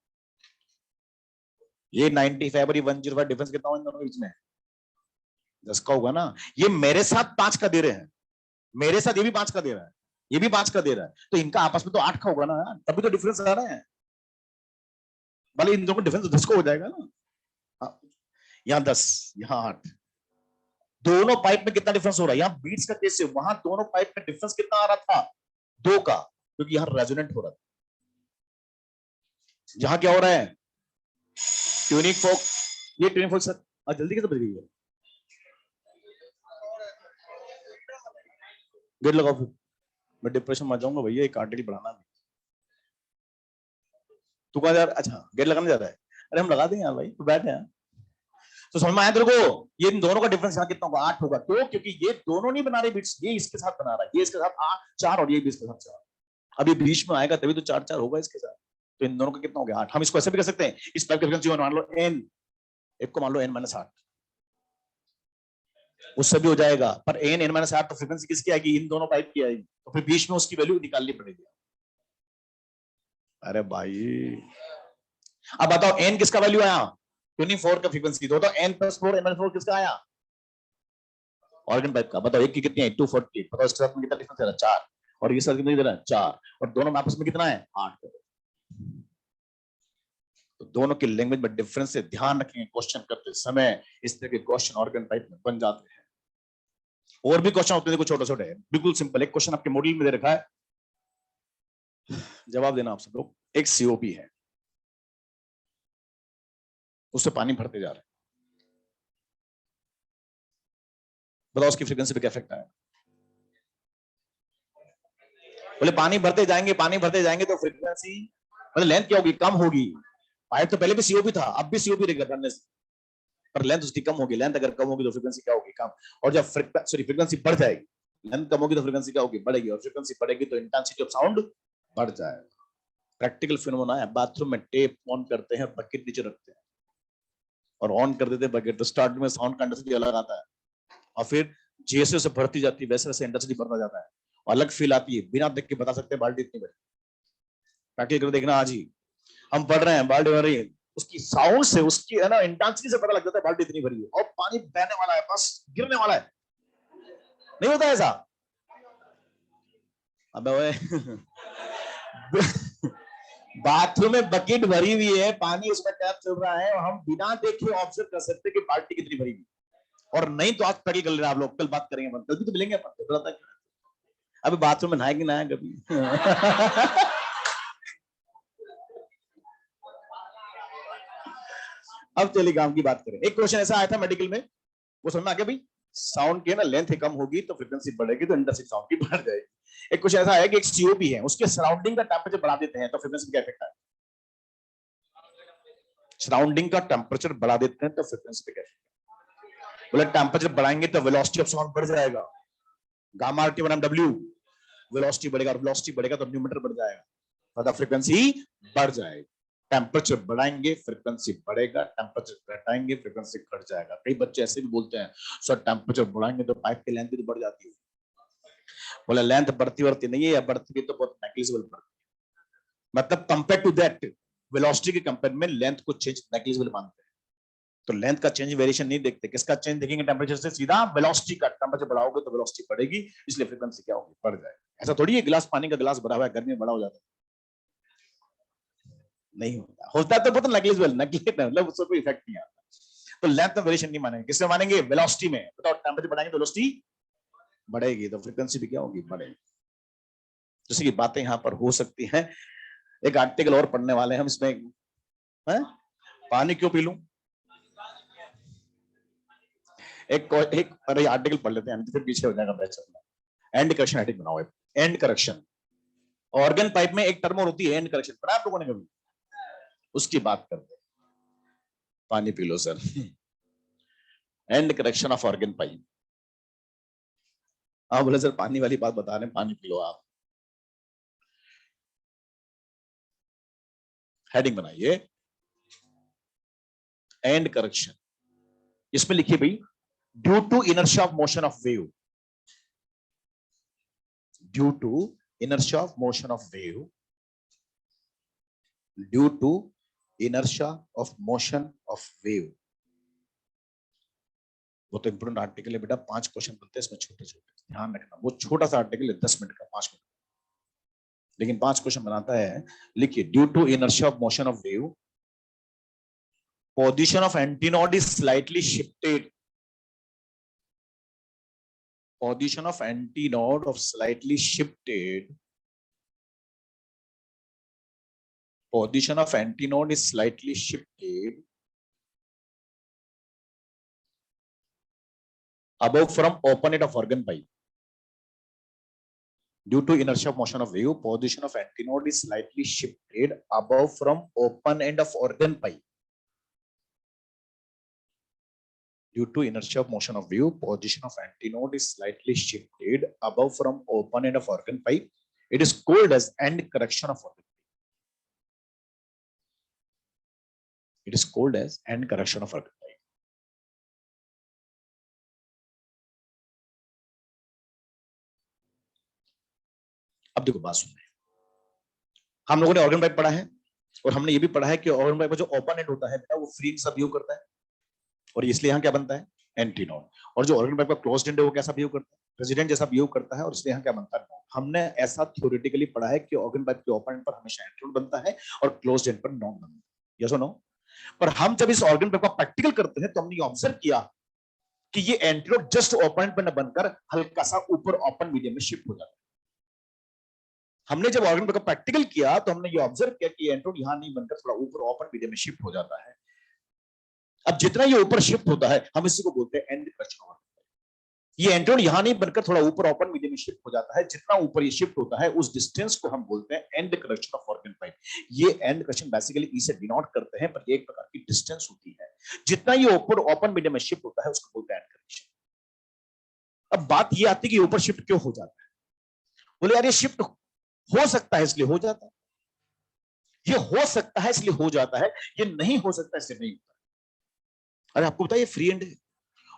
ये 95 और ये 105 डिफरेंस कितना इन दोनों के बीच में? 10 का होगा ना। ये मेरे साथ 5 का दे रहे हैं, मेरे साथ ये भी 5 का दे रहा है, ये भी 5 का दे रहा है, तो इनका आपस में तो 8 का होगा ना यार, तभी तो डिफरेंस आ रहा है। भले इन दोनों का डिफरेंस 10 का हो जाएगा ना। यहाँ 10, यहाँ 8। दोनों पाइप में कितना डिफरेंस हो रहा है? यहाँ बीट्स का केस से वहां दोनों पाइप में डिफरेंस कितना आ रहा था? 2 का, क्योंकि यहाँ रेजोनेंट हो रहा था। यहाँ क्या हो रहा है? ट्यूनिंग फोक, ये ट्यूनिंग फोक सर जल्दी कैसे बज गई है? गेट लगाओ फिर, मैं डिप्रेशन में जाऊंगा भैया, एक आर्टिकल बढ़ाना है। तू कहाँ जा रहा है? अच्छा गेट लगाने जा रहा है। अरे हम लगा देंगे यार भाई, तू बैठ यहाँ। तो समझ में आया तेरे को? ये इन दोनों का डिफरेंस यहाँ कितना होगा? 8 होगा। क्यों? क्योंकि ये दोनों नहीं बना रहे बीट्स, ये इसके साथ बना रहा है, ये इसके साथ 8 4 और ये भी इसके साथ 4। अब ये बीच में आएगा तभी तो 4 4 होगा इसके साथ। तो इन दोनों का कितना हो गया? 8। हम इसको ऐसे भी कर सकते हैं, इस पाइप की फ्रीक्वेंसी मान लो n, एक को मान लो n माइनस 8, उससे भी हो जाएगा। पर n माइनस 8 तो फ्रीक्वेंसी किसकी आएगी? इन दोनों पाइप की आएगी, तो फिर बीच में उसकी वैल्यू निकालनी पड़ेगी। अरे भाई अब बताओ n किसका वैल्यू आया? 24 का फ्रीक्वेंसी, तो n प्लस 4 n माइनस 4 किसका आया? ऑर्गन पाइप का। बताओ एक की कितनी है? 240। बताओ इसके साथ में कितना डिफरेंस है? 4। और ये साथ कितना दे रहा है? 4। और दोनों में आपस में कितना है? 8। तो दोनों की लैंग्वेज में डिफरेंस से ध्यान रखेंगे क्वेश्चन करते समय, इस तरह के क्वेश्चन ऑर्गन पाइप में बन जाते हैं। और भी क्वेश्चन होते हैं, छोटे छोटे, बिल्कुल सिंपल। एक क्वेश्चन आपके मॉड्यूल में दे रखा है, जवाब देना आप सब लोग। एक सीओपी है, उससे पानी भरते जा रहे हैं, बताओ उसकी फ्रीक्वेंसी पे क्या इफेक्ट आएगा? बोले पानी भरते जाएंगे तो फ्रीक्वेंसी मतलब लेंथ क्या होगी? कम होगी। पाइप तो पहले भी सीओपी था, अब भी सीओपी रहेगा भरने से, पर लेंथ उसकी कम होगी। लेंथ अगर कम होगी तो फ्रीक्वेंसी क्या होगी? कम। और जब फ्रीक्वेंसी बढ़ जाएगी, लेंथ कम होगी तो फ्रीक्वेंसी क्या होगी? बढ़ेगी। और फ्रीक्वेंसी बढ़ेगी तो इंटेंसिटी ऑफ साउंड बढ़ जाएगा। प्रैक्टिकल फिनोमेना है। बाथरूम में टेप ऑन करते हैं, बकेट नीचे रखते हैं और ऑन कर देते हैं बकेट, तो स्टार्ट में साउंड का इंटेंसिटी अलग आता है, और फिर जैसे जैसे बढ़ती जाती है वैसे वैसे इंटेंसिटी बढ़ता जाता है, और अलग फील आती है। बिना देख के बता सकते हैं बाल्टी इतनी बड़ी। प्रैक्टिकल कर देखना आज ही। हम पढ़ रहे हैं, बाल्टी भर रही है, उसकी साउंड से, उसकी है ना इंटेंसिटी से पता लग जाता है बाल्टी इतनी भरी है और पानी बहने वाला है, बस गिरने वाला है। नहीं होता ऐसा? अबे बाथरूम में बकेट भरी हुई है, पानी उसमें टैप चल रहा है, और हम बिना देखे ऑब्जर्व कर सकते कि बाल्टी कितनी भरी हुई। और नहीं तो आज प्रैक्टिकल कर ले रहे आप लोग, कल बात करेंगे, कल भी तो मिलेंगे अपन। अभी बाथरूम में नहाए कि नहाए कभी? अब चलिए काम की बात करें। एक क्वेश्चन ऐसा आया था मेडिकल में, वो समझ में आ गया भाई? साउंड की ना लेंथ कम होगी तो फ्रीक्वेंसी बढ़ेगी, तो इंटेंसिटी साउंड की बढ़ जाएगी। एक क्वेश्चन ऐसा है कि एक सीओपी है, उसके सराउंडिंग का टेंपरेचर बढ़ा देते हैं तो फ्रीक्वेंसी क्या इफेक्ट है? सराउंडिंग का टेंपरेचर बढ़ा देते हैं तो फ्रीक्वेंसी पे क्या इफेक्ट? बोले टेंपरेचर बढ़ाएंगे तो वेलोसिटी ऑफ साउंड बढ़ जाएगा, गामा आर टी बनाम डब्ल्यू। वेलोसिटी बढ़ेगा, और वेलोसिटी बढ़ेगा तो न्यूमीटर बढ़ जाएगा, तो फ्रीक्वेंसी बढ़ जाएगी। टेम्परेचर बढ़ाएंगे फ्रीक्वेंसी बढ़ेगा, टेम्परेचर घटाएंगे फ्रीक्वेंसी घट जाएगा। कई बच्चे ऐसे भी बोलते हैं सर टेम्परेचर बढ़ाएंगे तो पाइप की लेंथ भी तो बढ़ जाती है। बोला लेंथ बढ़ती नहीं है, या बढ़ती है तो बहुत नेग्लिजिबल बढ़ती है। मतलब कंपेयर टू दैट वेलोसिटी के कंपेयर में लेंथ को चेंज नेग्लिजिबल मानते हैं। तो लेंथ का चेंज वेरिएशन नहीं देखते, किसका चेंज देखेंगे टेम्परेचर से, सीधा वेलोसिटी का। टेम्परेचर बढ़ाओगे तो वेलोसिटी बढ़ेगी, इसलिए फ्रीक्वेंसी क्या होगी, बढ़ जाएगी। ऐसा थोड़ी है गिलास पानी का गिलास भरा हुआ है, गर्मी में बड़ा हो जाता है, नहीं होता, होता है तो बहुत नेग्लिजिबल, मतलब उससे कोई इफेक्ट नहीं आता। तो लेंथ में वेरिएशन नहीं मानेंगे, किसमें मानेंगे, वेलोसिटी में। बताओ टेम्परेचर बढ़ाएंगे तो वेलोसिटी बढ़ेगी, तो फ्रीक्वेंसी भी क्या होगी, बढ़ेगी। जैसे कि बातें यहाँ पर हो सकती हैं। एक आर्टिकल और पढ़ने वाले हैं हम इसमें, है? पानी क्यों पी लूं, एक अरे आर्टिकल पढ़ लेते हैं, फिर पीछे हो जाएगा बैच। एंड करेक्शन आर्टिकल बनाओ, एंड करेक्शन। ऑर्गन पाइप में एक टर्म और होती है एंड करेक्शन, पढ़ा आप लोगों ने कभी, उसकी बात करते हैं। पानी P low sir. And correction of organ pipe. आप बोले सर पानी वाली बात बता रहे हैं, पानी पी लो आप। हेडिंग बनाइए, एंड करेक्शन। इसमें लिखिए भाई, due to inertia of motion of wave, due to inertia of motion of wave, due to inertia of motion of wave। वो तो इंपोर्टेंट आर्टिकल है बेटा, 5 क्वेश्चन बनते हैं इसमें छोटे छोटे, ध्यान रखना। वो छोटा सा आर्टिकल है 10 मिनट का, 5 मिनट, लेकिन 5 क्वेश्चन बनाता है। लिखिए, due to inertia of motion of wave, position of antinode is slightly shifted, position of antinode of slightly shifted, position of antinode is slightly shifted above from open end of organ pipe. Due to inertia of motion of wave, position of antinode is slightly shifted above from open end of organ pipe. Due to inertia of motion of wave, position of antinode is slightly shifted above from open end of organ pipe. It is called as end correction of organ pipe. It is called as end correction of organ pipe. अब देखो बात सुनना है, हम लोगों ने organ pipe पढ़ा है और हमने ये भी पढ़ा है कि ऑर्गन पाइप का जो ओपन एंड होता है बेटा, वो फ्री सा बिहेव करता है, और इसलिए यहाँ क्या बनता है, एंटीनोड। और जो ऑर्गन पाइप का क्लोज्ड एंड है वो कैसा बिहेव करता है, प्रेसिडेंट जैसा बिहेव करता है, और इसलिए यहाँ क्या बनता है, नोड। हमने ऐसा थ्योरेटिकली पढ़ा है कि ऑर्गन पाइप के ओपन एंड पर हमेशा एंटीनोड बनता है और क्लोज्ड एंड पर नोड बनता है, यस और नो। पर हम जब इस ऑर्गन पाइप का प्रैक्टिकल करते हैं तो हमने ऑब्जर्व किया कि ये एंटीनोड जस्ट ओपन एंड पर न बनकर हल्का सा ऊपर ओपन मीडियम में शिफ्ट हो जाता है। हमने जब ऑर्गन का प्रैक्टिकल किया तो हमने ये ऑब्जर्व किया कि एंटीनोड यहां नहीं बनकर थोड़ा ऊपर ओपन मीडियम में शिफ्ट हो जाता है। अब जितना ये ऊपर शिफ्ट होता है हम इसी को बोलते हैं एंड करेक्शन। ये एंटीनोड यहां नहीं बनकर थोड़ा ऊपर ओपन मीडियम में शिफ्ट हो जाता है, जितना ऊपर ये शिफ्ट होता है उस डिस्टेंस को हम बोलते हैं and correction of organ pipe. ये एंड करेक्शन बेसिकली ई से डिनोट करते हैं, पर ये एक प्रकार की डिस्टेंस होती है, जितना ये ऊपर ओपन मीडियम में शिफ्ट होता है उसको बोलते हैं एंड करेक्शन। अब बात ये आती है कि ऊपर शिफ्ट क्यों हो जाता है, बोले यार ये शिफ्ट हो सकता है इसलिए हो जाता है, ये हो सकता है इसलिए हो जाता है, ये नहीं हो सकता इसलिए नहीं होता। अरे आपको बताइए फ्री एंड है,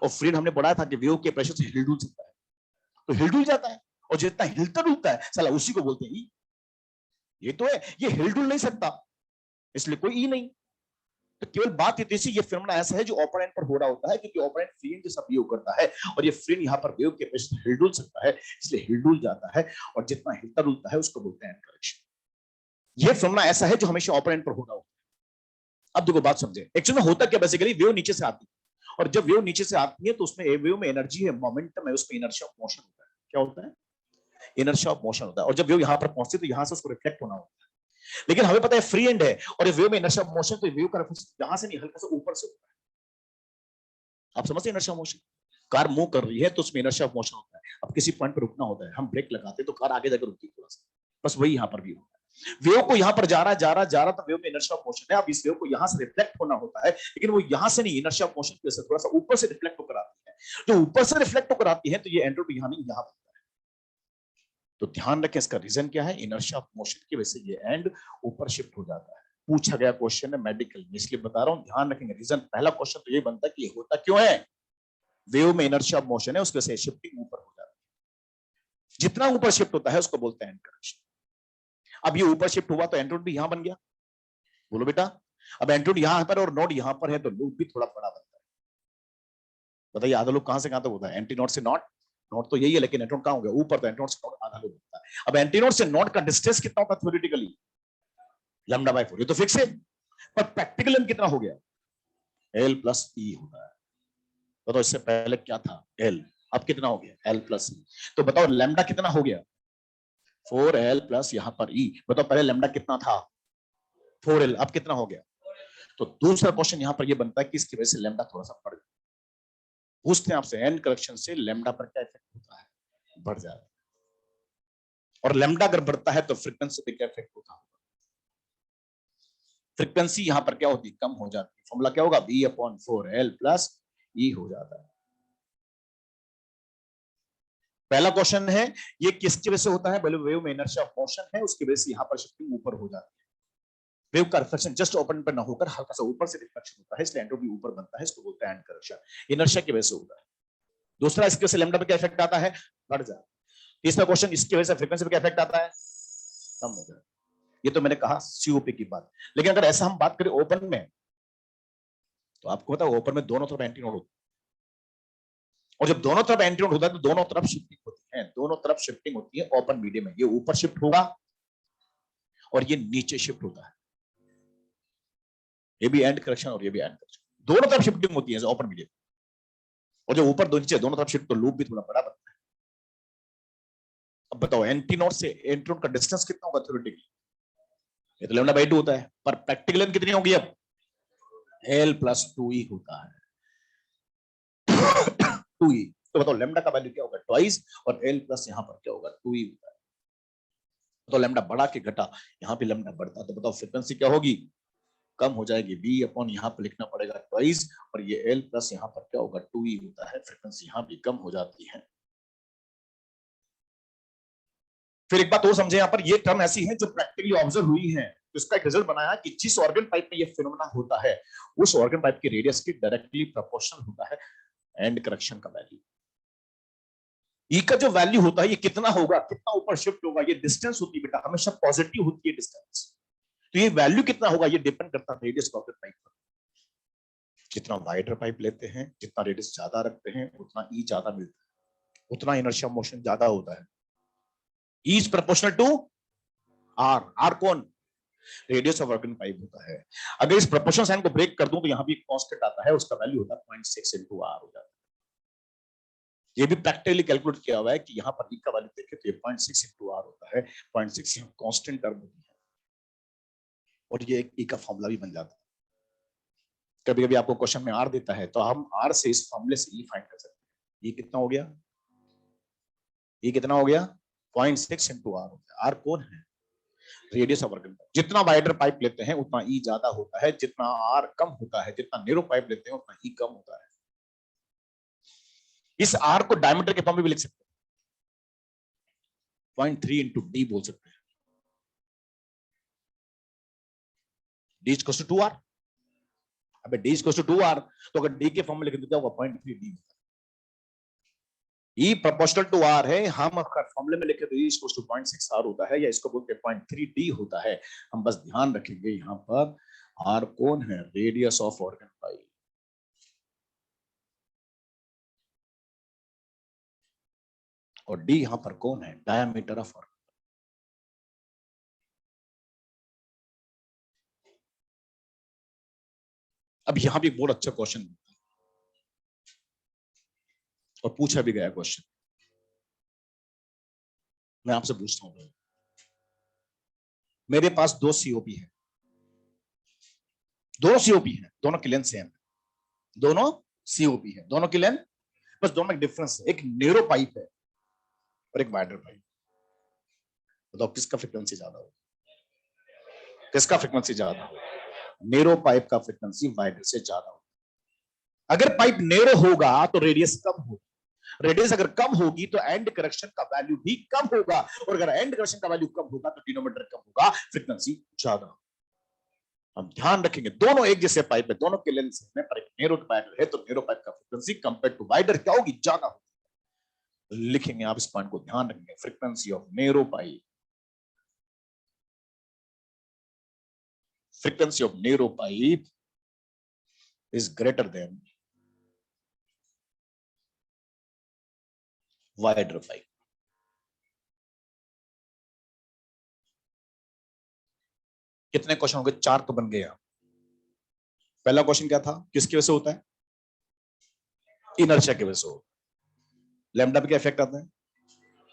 और फ्री एंड हमने पढ़ा था कि वेव के प्रेशर से हिलडुल सकता है, तो हिलडुल जाता है, और जितना हिलता डुलता है साला उसी को बोलते हैं ई। ये तो है, ये हिलडुल नहीं सकता इसलिए कोई ई नहीं। तो केवल बात ये थी, ये फिनोमेना ऐसा है जो ओपोनेंट पर हो रहा होता है, क्योंकि ओपोनेंट फ्री एंड जैसा बिहेव करता है, और ये फ्री एंड यहाँ पर वेव के प्रेशर से हिलडुल सकता है इसलिए हिलडुल जाता है, और जितना हिलता डुलता है उसको बोलते हैं एंड करेक्शन। ये फिनोमेना ऐसा है जो हमेशा ओपोनेंट पर हो रहा होता है। अब देखो बात समझे, एक्चुअली में होता क्या, बेसिकली वेव नीचे से आती है, और जब वेव नीचे से आती है तो उसमें वेव में एनर्जी है, मोमेंटम है, उसमें इनर्शिया ऑफ मोशन होता है। क्या होता है, इनर्शिया ऑफ मोशन होता है। और जब वेव यहाँ पर पहुंचती है तो यहाँ से उसको रिफ्लेक्ट होना होता है, लेकिन हमें पता है फ्री एंड है और ये वेव में इनर्शिया ऑफ मोशन, तो वेव का रेफरेंस यहां से नहीं हल्का सा ऊपर से होता है। आप समझते हैं inertia of motion, car move कर रही है तो उसमें इनर्शिया ऑफ मोशन होता है। अब किसी पॉइंट पर रुकना होता है, हम ब्रेक लगाते हैं तो कार आगे जाकर रुकती है थोड़ा सा, बस वही यहाँ पर भी होता है। वेव को यहाँ पर जा रहा तो वेव में इनर्शिया ऑफ मोशन है। अब इस वेव को यहाँ से रिफ्लेक्ट होना होता है, लेकिन वो यहाँ से नहीं, इनर्शिया ऑफ मोशन की वजह से थोड़ा सा ऊपर से रिफ्लेक्ट होकर आती है। जो ऊपर से रिफ्लेक्ट होकर आती है तो ये एंट्रोपी यहाँ नहीं, यहाँ बनता है। तो ध्यान रखें इसका रीजन क्या है, इनर्शिया ऑफ मोशन की वजह से ये एंड ऊपर शिफ्ट हो जाता है। पूछा गया क्वेश्चन है मेडिकल में, इसलिए बता रहा हूं, ध्यान रखेंगे रीजन। पहला क्वेश्चन तो ये बनता है कि ये होता क्यों है, वेव में इनर्शिया ऑफ मोशन है उसकी वजह से शिफ्टिंग ऊपर हो जाती है, जितना ऊपर शिफ्ट होता है उसको बोलते हैं एंड करेक्शन। अब ये ऊपर शिफ्ट हुआ तो एंट्रोपी भी यहां बन गया, बोलो बेटा। अब एंटीनोड यहां पर और नोड यहां पर है तो लूप भी थोड़ा बड़ा बनता है। बताइए आधा लूप कहां से कहां तक होता है? एंटीनोड से नॉट, नोड तो यही है लेकिन एंटीनोड कहां हो गया? ऊपर, तो एंटीनोड से नोड आधा लूप होता है। अब एंटीनोड से नोड का डिस्टेंस कितना होता है थ्योरेटिकली? λ/4, ये तो फिक्स है। पर प्रैक्टिकली कितना हो गया? L प्लस ई होता है। तो इससे पहले क्या था? L, अब कितना हो गया? L प्लस ई। तो बताओ लैम्डा कितना हो गया? 4L प्लस यहां पर E। बताओ पहले लैम्डा कितना था? 4L, अब कितना हो गया? तो दूसरा क्वेश्चन यहां पर ये बनता है कि इसकी वजह से लैम्डा थोड़ा सा बढ़ गया। पूछते हैं आपसे एन करेक्शन से लैम्डा पर क्या इफेक्ट होता है? बढ़ जाता है। और लैम्डा अगर बढ़ता है तो फ्रीक्वेंसी पे क्या इफेक्ट होता है? फ्रीक्वेंसी यहां पर क्या होती है? कम हो जाती है। फॉर्मूला क्या होगा? V/4L प्लस ई हो जाता है। पहला क्वेश्चन है ये किसकी वजह से होता है? वेव में इनर्शिया ऑफ मोशन है, उसकी वजह से यहां पर शिफ्टिंग ऊपर हो जाती है। वेव का रिफ्लेक्शन जस्ट ओपन पर ना होकर हल्का सा ऊपर से रिफ्लेक्शन होता है, इसलिए एंट्रोपी ऊपर बनता है। इसको बोलते हैं एंड करेक्शन। इनर्शिया की वजह से होता है। दूसरा, इसकी वजह से लैम्डा पे क्या इफेक्ट आता है? बढ़ जाता है। तीसरा क्वेश्चन, इसकी वजह से फ्रीक्वेंसी पे क्या इफेक्ट आता है? कम हो जाता है। ये तो मैंने कहा सीओपी की बात। लेकिन अगर ऐसा हम बात करें ओपन में, तो आपको पता है ओपन में दोनों तरफ एंटीनोड होता है। और जब दोनों तरफ एंटीनोड होता है तो दोनों तरफ शिफ्टिंग होती है। दोनों तरफ शिफ्टिंग होती है ओपन मीडियम में। ये ऊपर शिफ्ट होगा और ये नीचे शिफ्ट होता है। ये भी एंड करेक्शन और ये भी एंड करेक्शन। दोनों तरफ शिफ्टिंग होती है ओपन मीडियम। और जो ऊपर दो नीचे दोनों तरफ शिफ्ट, तो लूप भी थोड़ा बड़ा बनता है। अब बताओ एंटीनोड से एंटीनोड का डिस्टेंस कितना होगा थ्योरेटिकली? ये तो λ/2 होता है, पर प्रैक्टिकल कितनी होगी? अब L प्लस 2E होता है। 2E। तो बताओ लैम्डा का वैल्यू क्या होगा? ट्वाइस। और L प्लस यहां पर क्या होगा? 2E होता है। तो लैम्डा बढ़ा के घटा, यहां पे लैम्डा बढ़ता, तो बताओ फ्रीक्वेंसी क्या होगी? कम हो जाएगी। V/ यहां पर लिखना पड़ेगा ट्वाइस, और ये L प्लस यहां पर क्या होगा? 2E होता है। फ्रीक्वेंसी यहां भी कम हो जाती है। फिर एक बात और समझे, यहां पर ये टर्म ऐसी है जो प्रैक्टिकली ऑब्जर्व हुई है। तो इसका एक रिजल्ट बनाया कि जिस ऑर्गन पाइप में ये फिनोमेना होता है, उस ऑर्गन पाइप की रेडियस की डायरेक्टली प्रोपोर्शनल होता है एंड करेक्शन का वैल्यू। ई का जो वैल्यू होता है ये कितना होगा, कितना ऊपर शिफ्ट होगा, ये डिस्टेंस होती है बेटा, हमेशा पॉजिटिव होती है डिस्टेंस। तो ये वैल्यू कितना होगा ये डिपेंड करता है रेडियस ऑफ द पाइप पर। जितना वाइडर पाइप लेते हैं, जितना रेडियस ज्यादा रखते हैं, उतना ई ज्यादा मिलता है, उतना इनर्शिया मोशन ज्यादा होता है। E is proportional to R. R कौन? रेडियस ऑफ ऑर्गन पाइप होता है। अगर इस प्रोपोर्शन साइन को ब्रेक कर दूं तो यहां भी एक कांस्टेंट आता है, उसका वैल्यू होता है 0.6 into r हो जाता है। ये भी प्रैक्टिकली कैलकुलेट किया हुआ है कि यहां पर ई का वैल्यू देखें तो ये 0.6 into r होता है। 0.6 कांस्टेंट टर्म होती है और ये एक ई का फॉर्मूला भी बन जाता है। कभी कभी आपको क्वेश्चन में आर देता है तो हम आर से इस फॉर्मूले से ई फाइंड कर सकते हैं। ये कितना हो गया? ये कितना हो गया? 0.6 into r होता है। आर कौन है? Radius of organ. जितना वाइडर पाइप लेते हैं उतना ई ज्यादा होता है, जितना आर कम होता है, जितना नैरो पाइप लेते हैं उतना ई कम होता है। इस आर को डायमीटर के फॉर्म में भी लिख सकते हैं, 0.3 into d बोल सकते हैं। d is equal to 2r। अबे d is equal to 2r, तो अगर d के फॉर्म में लिखें तो क्या होगा? 0.3 d। E proportional to r है, हम अगर फॉर्मूले में लिखे तो E इक्वल टू 0.6 r होता है, या इसको बोलते हैं 0.3 d होता है। हम बस ध्यान रखेंगे यहां पर r कौन है? Radius of organ pipe. और d यहां पर कौन है? Diameter of organ. अब यहां भी एक बहुत अच्छा क्वेश्चन और पूछा भी गया क्वेश्चन, मैं आपसे पूछता हूं। मेरे पास दो सीओपी है, दोनों सीओपी है, दोनों की लेंथ सेम है, दोनों सीओपी है, दोनों की लेंथ, बस दोनों में डिफरेंस है। एक नैरो पाइप है और एक वाइडर पाइप। बताओ किसका फ्रीक्वेंसी ज्यादा होगा? किसका फ्रीक्वेंसी ज्यादा होगा? नैरो पाइप का फ्रीक्वेंसी वाइडर से ज्यादा होगा। अगर पाइप नैरो होगा तो रेडियस कम होगी, रेडियस अगर कम होगी तो एंड करेक्शन का वैल्यू भी कम होगा, और अगर एंड करेक्शन का वैल्यू कम होगा तो डिनोमिनेटर कम होगा, फ्रीक्वेंसी ज्यादा। हम ध्यान रखेंगे दोनों एक जैसे पाइप है, दोनों के लेंथ सेम है, पर एक नैरो पाइप है तो नैरो पाइप का फ्रीक्वेंसी कंपेयर टू वाइडर क्या होगी? ज्यादा होगी। लिखेंगे आप इस पॉइंट को ध्यान रखेंगे, frequency of narrow pipe frequency of narrow pipe is greater than wider pipe. कितने क्वेश्चन हो गए? 4 तो बन गए। पहला क्वेश्चन क्या था? किसकी वजह से होता है? इनर्शिया की वजह से। लैम्डा पे क्या इफेक्ट आता है?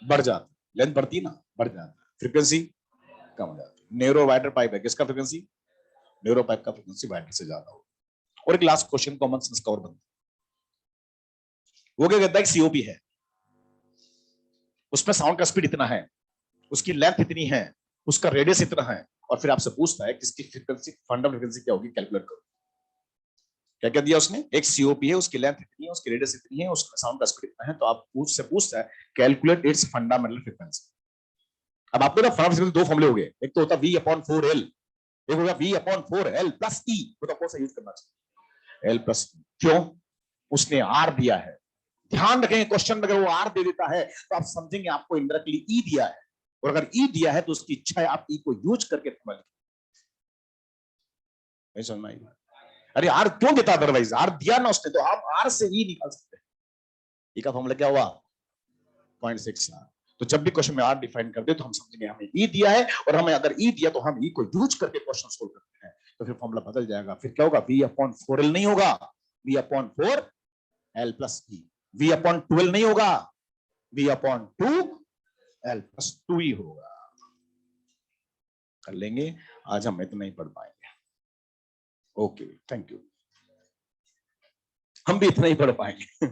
बढ़ जाता है, लेंथ बढ़ती है ना, बढ़ जाता है, फ्रीक्वेंसी कम हो जाती है। नेरो वाइडर पाइप है, किसका फ्रीक्वेंसी? नेरो पाइप का फ्रीक्वेंसी वाइडर से ज्यादा हो। और एक लास्ट क्वेश्चन कॉमन सेंस का और बनता है, वो क्या कहता है? सीओपी है, उसमें साउंड का स्पीड इतना है, उसकी लेंथ इतनी है, उसका रेडियस इतना है, और फिर आपसे पूछता है किसकी फ्रीक्वेंसी, फंडामेंटल फ्रीक्वेंसी क्या होगी, कैलकुलेट करो। क्या क्या दिया उसने? एक सीओपी है, उसकी लेंथ इतनी है, उसकी रेडियस इतनी है, उसका साउंड का स्पीड इतना है, तो आप पूछता है कैलकुलेट इट्स फंडामेंटल फ्रीक्वेंसी। अब आपको ना फंडामेंटल फ्रीक्वेंसी दो फॉर्मूले हो गए, एक तो होता है V/4L, एक होगा V/4L प्लस E। तो कौन सा यूज करना चाहिए? L plus E। क्यों? उसने R दिया है। ध्यान रखेंगे क्वेश्चन में अगर वो R दे देता है तो आप समझेंगे आपको इनडायरेक्टली E दिया है, और अगर E दिया है तो उसकी इच्छा है आप E को यूज करके फॉर्मूला लिखें। समझ में आई? अरे R क्यों देता? अदरवाइज R दिया ना उसने, तो आप R से E निकाल सकते हैं। E का फॉर्मूला क्या हुआ? 0.6 R। तो जब भी क्वेश्चन में R डिफाइन कर दे तो हम समझेंगे हमें E दिया है, और हमें अगर E दिया तो हम E को यूज करके क्वेश्चन सोल्व करते हैं, तो फिर फॉर्मूला बदल जाएगा। फिर क्या होगा? V/4L नहीं होगा, V/4L प्लस E। V/12 नहीं होगा, V/2L प्लस 2E होगा। कर लेंगे, आज हम इतना ही पढ़ पाएंगे। Okay, thank you. हम भी इतना ही पढ़ पाएंगे।